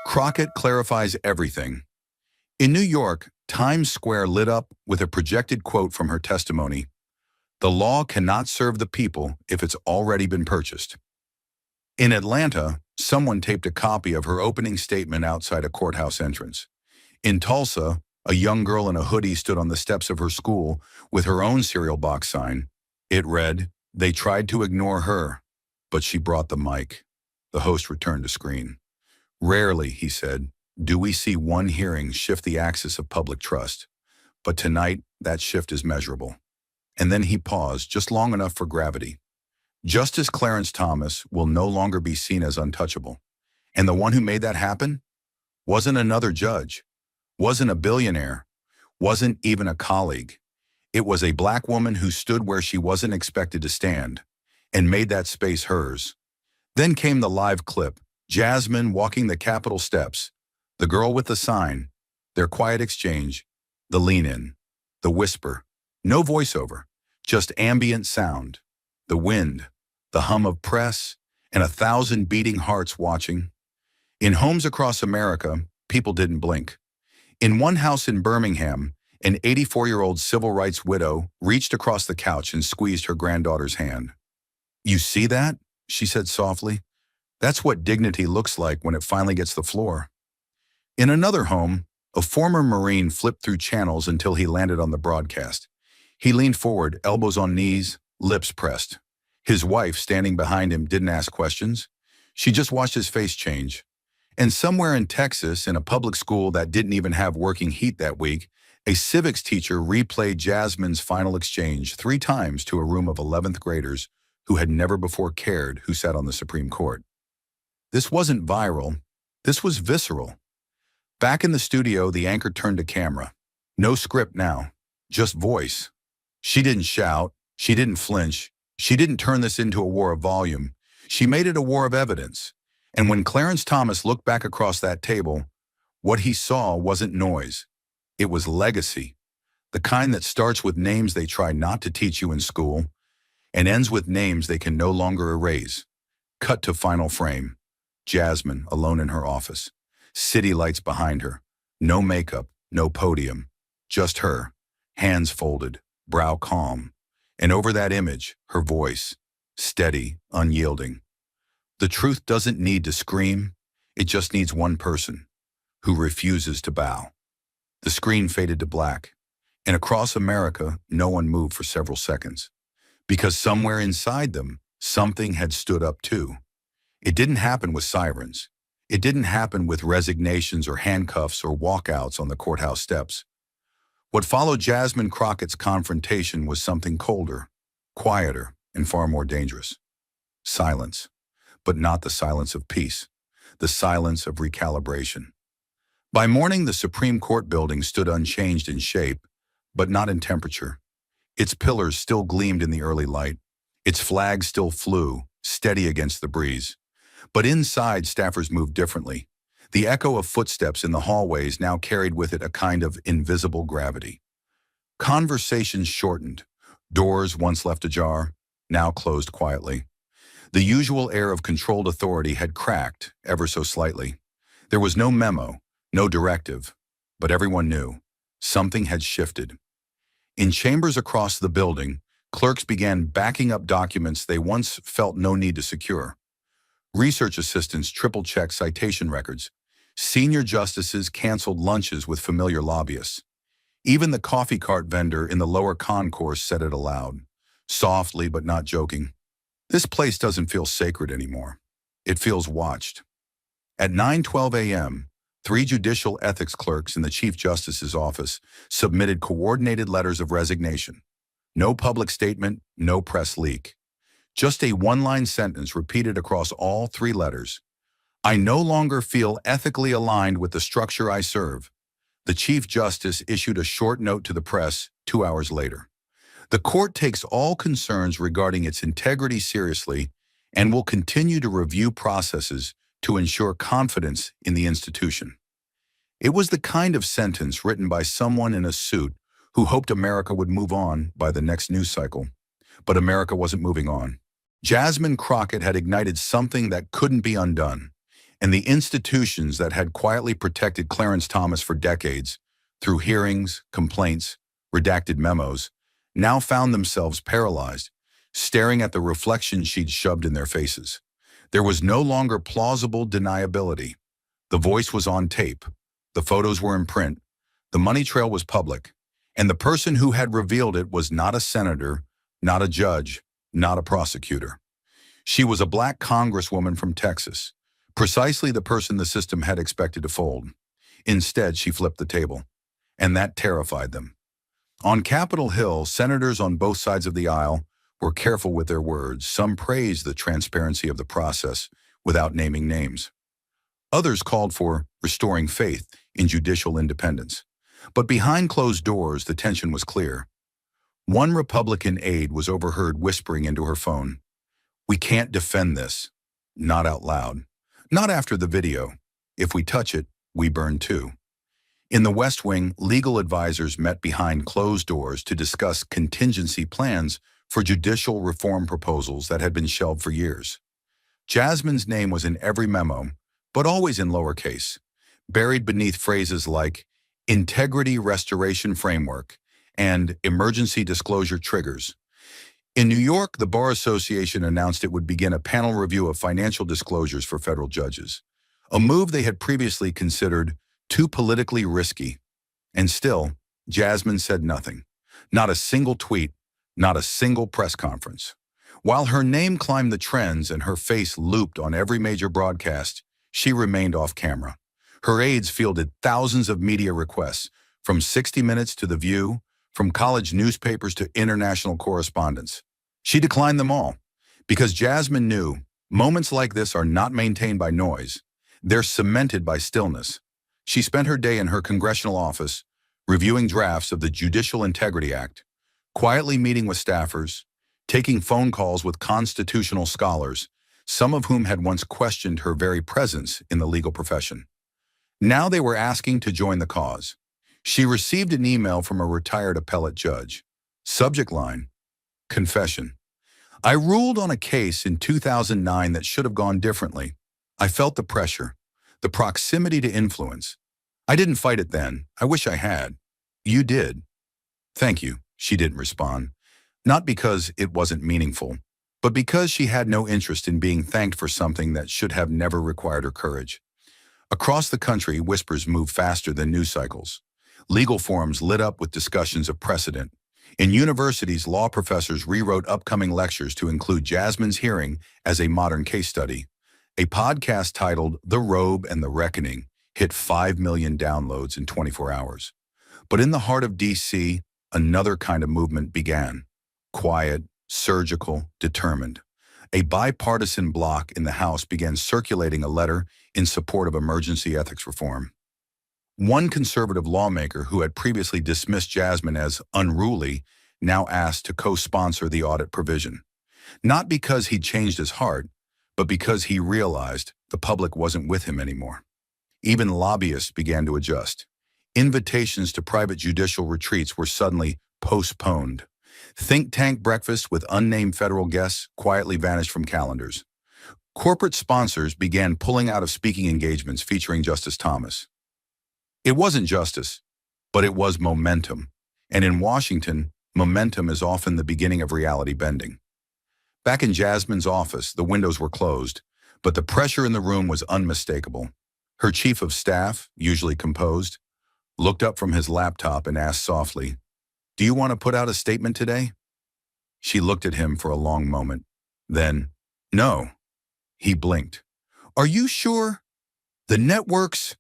Crockett clarifies everything. In New York, Times Square lit up with a projected quote from her testimony. The law cannot serve the people if it's already been purchased. In Atlanta, someone taped a copy of her opening statement outside a courthouse entrance. In Tulsa, a young girl in a hoodie stood on the steps of her school with her own cereal box sign. It read, "They tried to ignore her, but she brought the mic." The host returned to screen. "Rarely," he said, "do we see one hearing shift the axis of public trust. But tonight, that shift is measurable." And then he paused just long enough for gravity. Justice Clarence Thomas will no longer be seen as untouchable. And the one who made that happen wasn't another judge, wasn't a billionaire, wasn't even a colleague. It was a black woman who stood where she wasn't expected to stand and made that space hers. Then came the live clip, Jasmine walking the Capitol steps, the girl with the sign, their quiet exchange, the lean-in, the whisper, no voiceover, just ambient sound, the wind, the hum of press, and 1,000 beating hearts watching. In homes across America, people didn't blink. In one house in Birmingham, an 84-year-old civil rights widow reached across the couch and squeezed her granddaughter's hand. "You see that?" she said softly. "That's what dignity looks like when it finally gets the floor." In another home, a former Marine flipped through channels until he landed on the broadcast. He leaned forward, elbows on knees, lips pressed. His wife, standing behind him, didn't ask questions. She just watched his face change. And somewhere in Texas, in a public school that didn't even have working heat that week, a civics teacher replayed Jasmine's final exchange 3 times to a room of 11th graders who had never before cared who sat on the Supreme Court. This wasn't viral. This was visceral. Back in the studio, the anchor turned to camera. No script now, just voice. She didn't shout. She didn't flinch. She didn't turn this into a war of volume. She made it a war of evidence. And when Clarence Thomas looked back across that table, what he saw wasn't noise. It was legacy. The kind that starts with names they try not to teach you in school and ends with names they can no longer erase. Cut to final frame. Jasmine, alone in her office. City lights behind her. No makeup, no podium. Just her. Hands folded, brow calm. And over that image, her voice. Steady, unyielding. The truth doesn't need to scream. It just needs one person who refuses to bow. The screen faded to black. And across America, no one moved for several seconds. Because somewhere inside them, something had stood up too. It didn't happen with sirens. It didn't happen with resignations or handcuffs or walkouts on the courthouse steps. What followed Jasmine Crockett's confrontation was something colder, quieter, and far more dangerous. Silence. But not the silence of peace. The silence of recalibration. By morning, the Supreme Court building stood unchanged in shape, but not in temperature. Its pillars still gleamed in the early light. Its flag still flew, steady against the breeze. But inside, staffers moved differently. The echo of footsteps in the hallways now carried with it a kind of invisible gravity. Conversations shortened. Doors, once left ajar, now closed quietly. The usual air of controlled authority had cracked, ever so slightly. There was no memo, no directive, but everyone knew. Something had shifted. In chambers across the building, clerks began backing up documents they once felt no need to secure. Research assistants triple-checked citation records. Senior justices canceled lunches with familiar lobbyists. Even the coffee cart vendor in the lower concourse said it aloud, softly but not joking. "This place doesn't feel sacred anymore." It feels watched. At 9:12 a.m., three judicial ethics clerks in the Chief Justice's office submitted coordinated letters of resignation. No public statement, no press leak. Just a one-line sentence repeated across all three letters. I no longer feel ethically aligned with the structure I serve. The Chief Justice issued a short note to the press 2 hours later. The court takes all concerns regarding its integrity seriously and will continue to review processes to ensure confidence in the institution. It was the kind of sentence written by someone in a suit who hoped America would move on by the next news cycle. But America wasn't moving on. Jasmine Crockett had ignited something that couldn't be undone, and the institutions that had quietly protected Clarence Thomas for decades, through hearings, complaints, redacted memos, now found themselves paralyzed, staring at the reflection she'd shoved in their faces. There was no longer plausible deniability. The voice was on tape. The photos were in print. The money trail was public. And the person who had revealed it was not a senator, not a judge, not a prosecutor. She was a black congresswoman from Texas, precisely the person the system had expected to fold. Instead, she flipped the table, and that terrified them. On Capitol Hill, senators on both sides of the aisle were careful with their words. Some praised the transparency of the process without naming names. Others called for restoring faith in judicial independence. But behind closed doors, the tension was clear. One Republican aide was overheard whispering into her phone, "We can't defend this." Not out loud. Not after the video. If we touch it, we burn too. In the West Wing, legal advisors met behind closed doors to discuss contingency plans for judicial reform proposals that had been shelved for years. Jasmine's name was in every memo, but always in lowercase, buried beneath phrases like integrity restoration framework and emergency disclosure triggers. In New York, the Bar Association announced it would begin a panel review of financial disclosures for federal judges, a move they had previously considered too politically risky. And still, Jasmine said nothing. Not a single tweet, not a single press conference. While her name climbed the trends and her face looped on every major broadcast, she remained off camera. Her aides fielded thousands of media requests, from 60 Minutes to The View, from college newspapers to international correspondence. She declined them all, because Jasmine knew moments like this are not maintained by noise. They're cemented by stillness. She spent her day in her congressional office, reviewing drafts of the Judicial Integrity Act, quietly meeting with staffers, taking phone calls with constitutional scholars, some of whom had once questioned her very presence in the legal profession. Now they were asking to join the cause. She received an email from a retired appellate judge. Subject line, confession. I ruled on a case in 2009 that should have gone differently. I felt the pressure, the proximity to influence. I didn't fight it then. I wish I had. You did. Thank you, she didn't respond. Not because it wasn't meaningful, but because she had no interest in being thanked for something that should have never required her courage. Across the country, whispers moved faster than news cycles. Legal forums lit up with discussions of precedent. In universities, law professors rewrote upcoming lectures to include Jasmine's hearing as a modern case study. A podcast titled The Robe and the Reckoning hit 5 million downloads in 24 hours. But in the heart of D.C., another kind of movement began. Quiet, surgical, determined. A bipartisan bloc in the House began circulating a letter in support of emergency ethics reform. One conservative lawmaker who had previously dismissed Jasmine as unruly now asked to co-sponsor the audit provision. Not because he'd changed his heart, but because he realized the public wasn't with him anymore. Even lobbyists began to adjust. Invitations to private judicial retreats were suddenly postponed. Think tank breakfasts with unnamed federal guests quietly vanished from calendars. Corporate sponsors began pulling out of speaking engagements featuring Justice Thomas. It wasn't justice, but it was momentum. And in Washington, momentum is often the beginning of reality bending. Back in Jasmine's office, the windows were closed, but the pressure in the room was unmistakable. Her chief of staff, usually composed, looked up from his laptop and asked softly, "Do you want to put out a statement today?" She looked at him for a long moment. Then, "No." He blinked. Are you sure? The networks?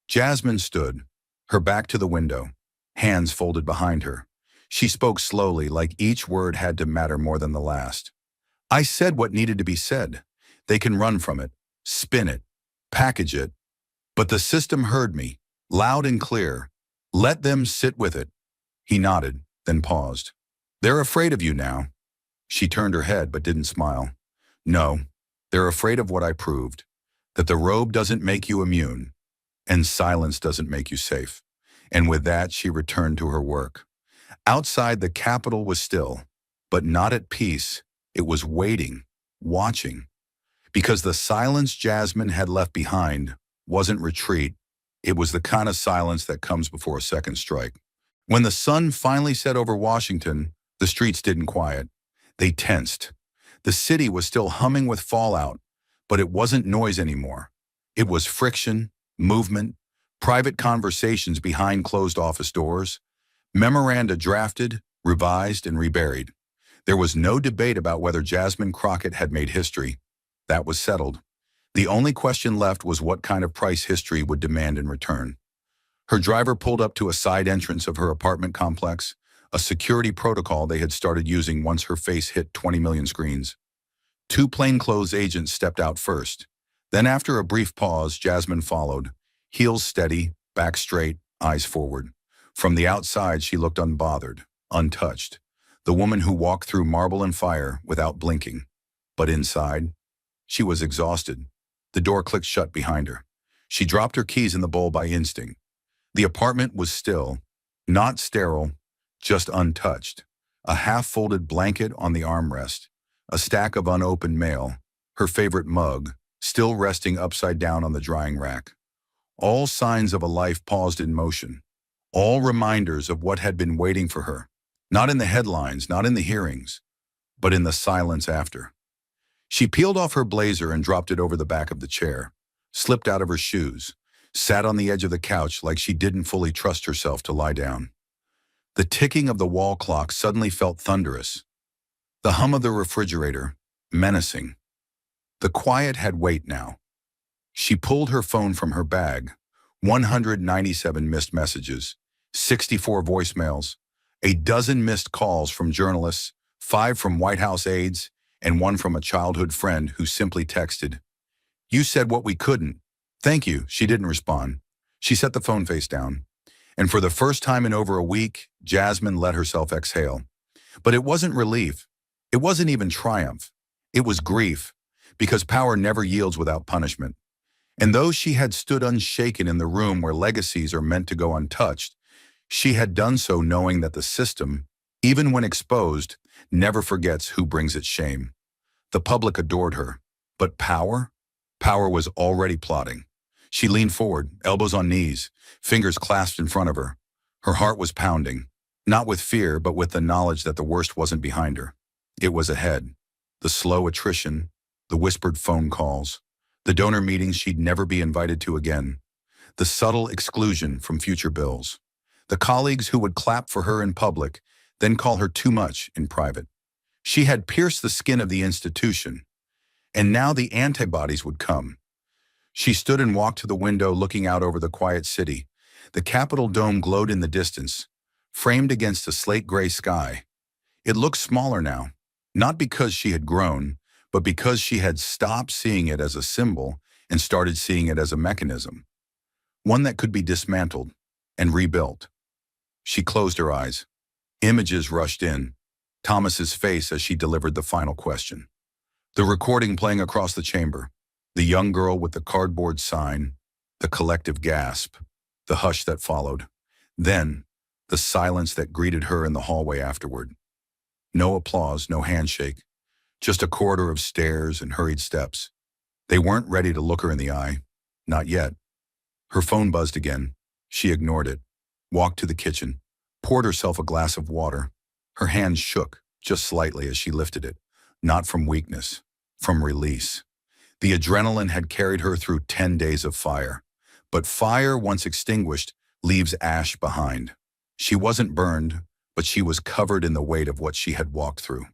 Jasmine stood, her back to the window, hands folded behind her. She spoke slowly, like each word had to matter more than the last. I said what needed to be said. They can run from it, spin it, package it. But the system heard me, loud and clear. Let them sit with it. He nodded, then paused. They're afraid of you now. She turned her head but didn't smile. No, they're afraid of what I proved. That the robe doesn't make you immune, and silence doesn't make you safe. And with that, she returned to her work. Outside, the Capitol was still, but not at peace. It was waiting, watching. Because the silence Jasmine had left behind wasn't retreat. It was the kind of silence that comes before a second strike. When the sun finally set over Washington, the streets didn't quiet. They tensed. The city was still humming with fallout, but it wasn't noise anymore. It was friction, movement, private conversations behind closed office doors, memoranda drafted, revised, and reburied. There was no debate about whether Jasmine Crockett had made history. That was settled. The only question left was what kind of price history would demand in return. Her driver pulled up to a side entrance of her apartment complex, a security protocol they had started using once her face hit 20 million screens. Two plainclothes agents stepped out first. Then after a brief pause, Jasmine followed, heels steady, back straight, eyes forward. From the outside, she looked unbothered, untouched. The woman who walked through marble and fire without blinking. But inside, she was exhausted. The door clicked shut behind her. She dropped her keys in the bowl by instinct. The apartment was still, not sterile, just untouched. A half-folded blanket on the armrest, a stack of unopened mail, her favorite mug, still resting upside down on the drying rack. All signs of a life paused in motion. All reminders of what had been waiting for her. Not in the headlines, not in the hearings, but in the silence after. She peeled off her blazer and dropped it over the back of the chair, slipped out of her shoes, sat on the edge of the couch like she didn't fully trust herself to lie down. The ticking of the wall clock suddenly felt thunderous. The hum of the refrigerator, menacing. The quiet had weight now. She pulled her phone from her bag. 197 missed messages, 64 voicemails, a dozen missed calls from journalists, 5 from White House aides, and 1 from a childhood friend who simply texted, "You said what we couldn't. Thank you." She didn't respond. She set the phone face down. And for the first time in over a week, Jasmine let herself exhale. But it wasn't relief. It wasn't even triumph. It was grief, because power never yields without punishment. And though she had stood unshaken in the room where legacies are meant to go untouched, she had done so knowing that the system, even when exposed, never forgets who brings its shame. The public adored her, but power? Power was already plotting. She leaned forward, elbows on knees, fingers clasped in front of her. Her heart was pounding, not with fear, but with the knowledge that the worst wasn't behind her. It was ahead. The slow attrition, the whispered phone calls, the donor meetings she'd never be invited to again, the subtle exclusion from future bills, the colleagues who would clap for her in public, then call her too much in private. She had pierced the skin of the institution, and now the antibodies would come. She stood and walked to the window looking out over the quiet city. The Capitol dome glowed in the distance, framed against a slate-gray sky. It looked smaller now, not because she had grown, but because she had stopped seeing it as a symbol and started seeing it as a mechanism, one that could be dismantled and rebuilt. She closed her eyes. Images rushed in, Thomas's face as she delivered the final question. The recording playing across the chamber, the young girl with the cardboard sign, the collective gasp, the hush that followed. Then, the silence that greeted her in the hallway afterward. No applause, no handshake, just a corridor of stairs and hurried steps. They weren't ready to look her in the eye. Not yet. Her phone buzzed again. She ignored it, walked to the kitchen, poured herself a glass of water. Her hands shook, just slightly as she lifted it, not from weakness, from release. The adrenaline had carried her through 10 days of fire. But fire, once extinguished, leaves ash behind. She wasn't burned, but she was covered in the weight of what she had walked through.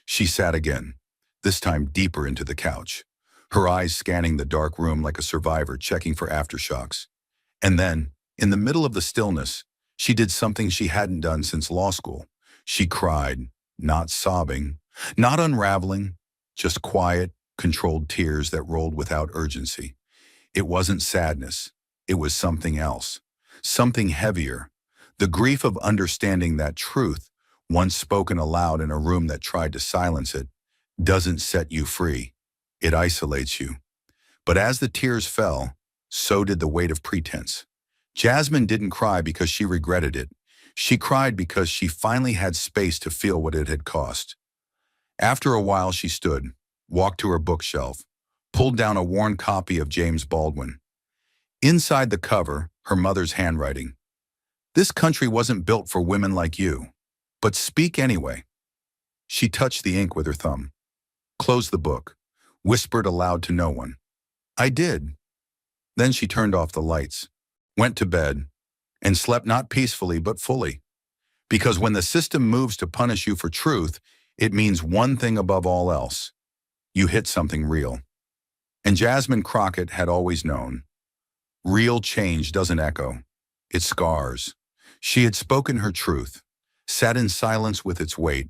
She sat again, this time deeper into the couch. her eyes scanning the dark room like a survivor checking for aftershocks. And then, in the middle of the stillness, she did something she hadn't done since law school. She cried, not sobbing, not unraveling, just quiet, controlled tears that rolled without urgency. It wasn't sadness. It was something else, something heavier. The grief of understanding that truth, once spoken aloud in a room that tried to silence it, doesn't set you free. It isolates you. But as the tears fell, so did the weight of pretense. Jasmine didn't cry because she regretted it. She cried because she finally had space to feel what it had cost. After a while, she stood, walked to her bookshelf, pulled down a worn copy of James Baldwin. Inside the cover, her mother's handwriting. "This country wasn't built for women like you, but speak anyway." She touched the ink with her thumb, closed the book, whispered aloud to no one, "I did." Then she turned off the lights, went to bed, and slept not peacefully but fully. Because when the system moves to punish you for truth, it means one thing above all else. You hit something real. And Jasmine Crockett had always known. Real change doesn't echo. It scars. She had spoken her truth, sat in silence with its weight.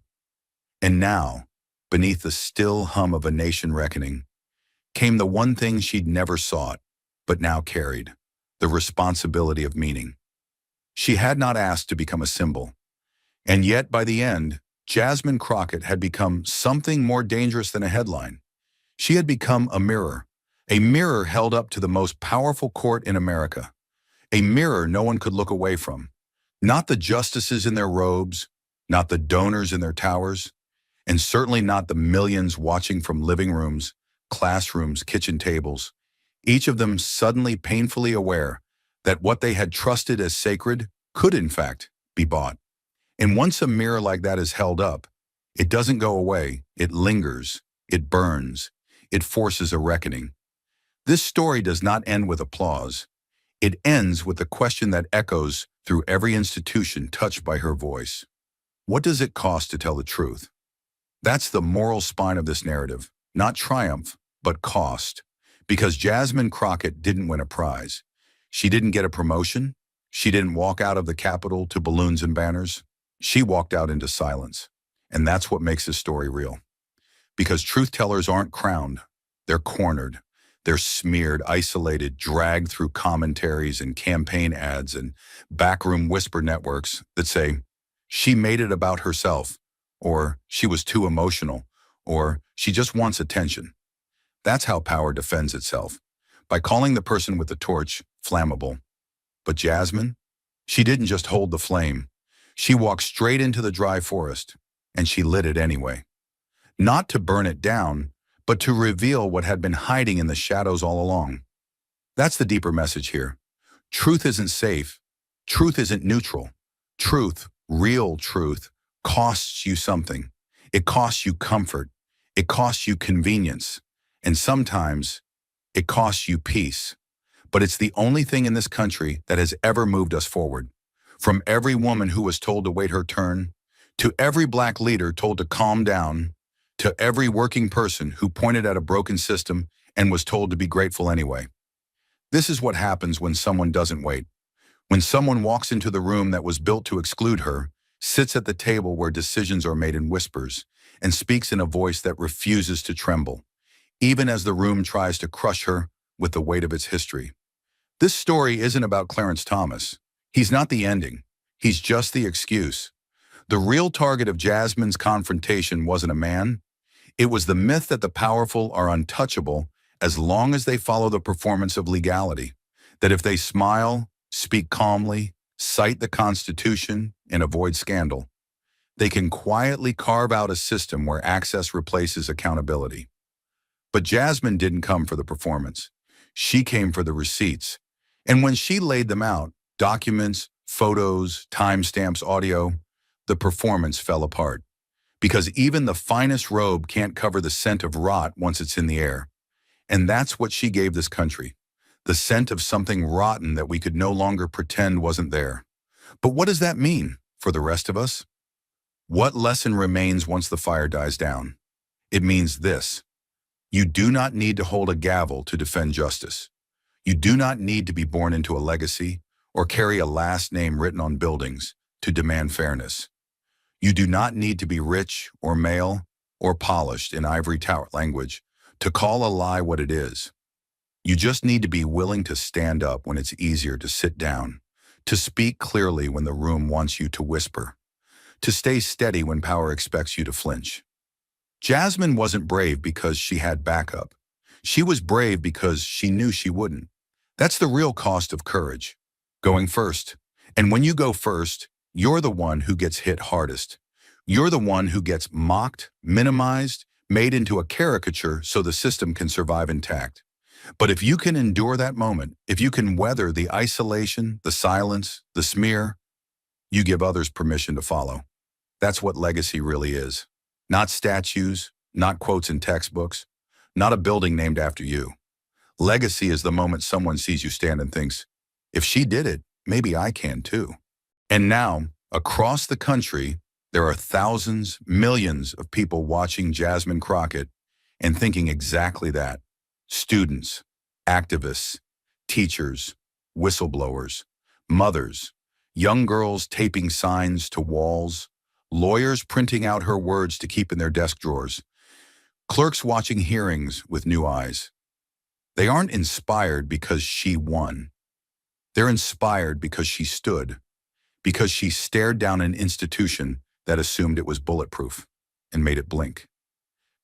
And now, beneath the still hum of a nation reckoning, came the one thing she'd never sought, but now carried, the responsibility of meaning. She had not asked to become a symbol. And yet, by the end, Jasmine Crockett had become something more dangerous than a headline. She had become a mirror held up to the most powerful court in America, a mirror no one could look away from. Not the justices in their robes, not the donors in their towers, and certainly not the millions watching from living rooms, classrooms, kitchen tables, each of them suddenly painfully aware that what they had trusted as sacred could in fact be bought. And once a mirror like that is held up, it doesn't go away, it lingers, it burns, it forces a reckoning. This story does not end with applause. It ends with the question that echoes through every institution touched by her voice. What does it cost to tell the truth? That's the moral spine of this narrative, not triumph, but cost. Because Jasmine Crockett didn't win a prize. She didn't get a promotion. She didn't walk out of the Capitol to balloons and banners. She walked out into silence. And that's what makes this story real. Because truth tellers aren't crowned. They're cornered. They're smeared, isolated, dragged through commentaries and campaign ads and backroom whisper networks that say, she made it about herself, or she was too emotional, or she just wants attention. That's how power defends itself, by calling the person with the torch flammable. But Jasmine, she didn't just hold the flame. She walked straight into the dry forest, and she lit it anyway. Not to burn it down, but to reveal what had been hiding in the shadows all along. That's the deeper message here. Truth isn't safe. Truth isn't neutral. Truth, real truth, costs you something. It costs you comfort. It costs you convenience. And sometimes, it costs you peace. But it's the only thing in this country that has ever moved us forward. From every woman who was told to wait her turn, to every black leader told to calm down, to every working person who pointed at a broken system and was told to be grateful anyway. This is what happens when someone doesn't wait. When someone walks into the room that was built to exclude her, sits at the table where decisions are made in whispers, and speaks in a voice that refuses to tremble, even as the room tries to crush her with the weight of its history. This story isn't about Clarence Thomas. He's not the ending. He's just the excuse. The real target of Jasmine's confrontation wasn't a man. It was the myth that the powerful are untouchable as long as they follow the performance of legality. That if they smile, speak calmly, cite the Constitution, and avoid scandal, they can quietly carve out a system where access replaces accountability. But Jasmine didn't come for the performance. She came for the receipts. And when she laid them out, documents, photos, timestamps, audio, the performance fell apart. Because even the finest robe can't cover the scent of rot once it's in the air. And that's what she gave this country. The scent of something rotten that we could no longer pretend wasn't there. But what does that mean for the rest of us? What lesson remains once the fire dies down? It means this. You do not need to hold a gavel to defend justice. You do not need to be born into a legacy or carry a last name written on buildings to demand fairness. You do not need to be rich or male or polished in ivory tower language to call a lie what it is. You just need to be willing to stand up when it's easier to sit down, to speak clearly when the room wants you to whisper, to stay steady when power expects you to flinch. Jasmine wasn't brave because she had backup. She was brave because she knew she wouldn't. That's the real cost of courage, going first. And when you go first, you're the one who gets hit hardest. You're the one who gets mocked, minimized, made into a caricature so the system can survive intact. But if you can endure that moment, if you can weather the isolation, the silence, the smear, you give others permission to follow. That's what legacy really is. Not statues, not quotes in textbooks, not a building named after you. Legacy is the moment someone sees you stand and thinks, if she did it, maybe I can too. And now, across the country, there are thousands, millions of people watching Jasmine Crockett and thinking exactly that. Students, activists, teachers, whistleblowers, mothers, young girls taping signs to walls, lawyers printing out her words to keep in their desk drawers, clerks watching hearings with new eyes. They aren't inspired because she won. They're inspired because she stood, because she stared down an institution that assumed it was bulletproof and made it blink.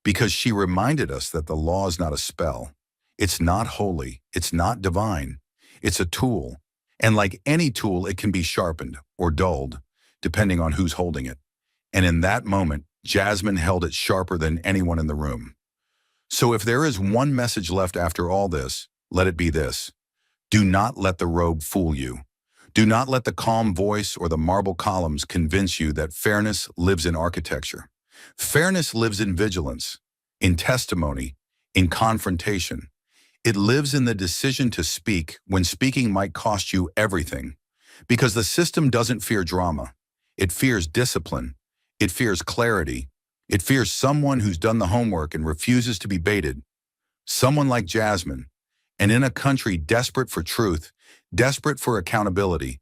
Because she reminded us that the law is not a spell. It's not holy. It's not divine. It's a tool. And like any tool, it can be sharpened or dulled, depending on who's holding it. And in that moment, Jasmine held it sharper than anyone in the room. So if there is one message left after all this, let it be this. Do not let the robe fool you. Do not let the calm voice or the marble columns convince you that fairness lives in architecture. Fairness lives in vigilance, in testimony, in confrontation. It lives in the decision to speak when speaking might cost you everything. Because the system doesn't fear drama. It fears discipline. It fears clarity. It fears someone who's done the homework and refuses to be baited. Someone like Jasmine. And in a country desperate for truth, desperate for accountability,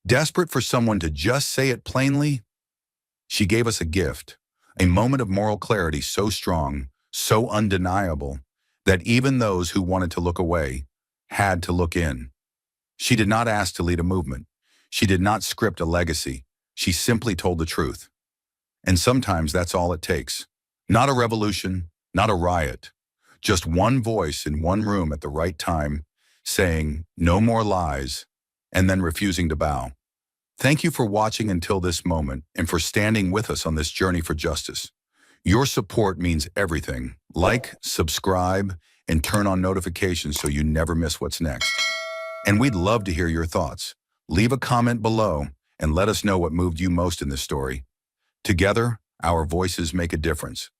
desperate for someone to just say it plainly, she gave us a gift, a moment of moral clarity so strong, so undeniable, that even those who wanted to look away had to look in. She did not ask to lead a movement. She did not script a legacy. She simply told the truth. And sometimes that's all it takes. Not a revolution, not a riot, just one voice in one room at the right time, saying, no more lies, and then refusing to bow. Thank you for watching until this moment and for standing with us on this journey for justice. Your support means everything. Like, subscribe, and turn on notifications so you never miss what's next. And we'd love to hear your thoughts. Leave a comment below and let us know what moved you most in this story. Together, our voices make a difference.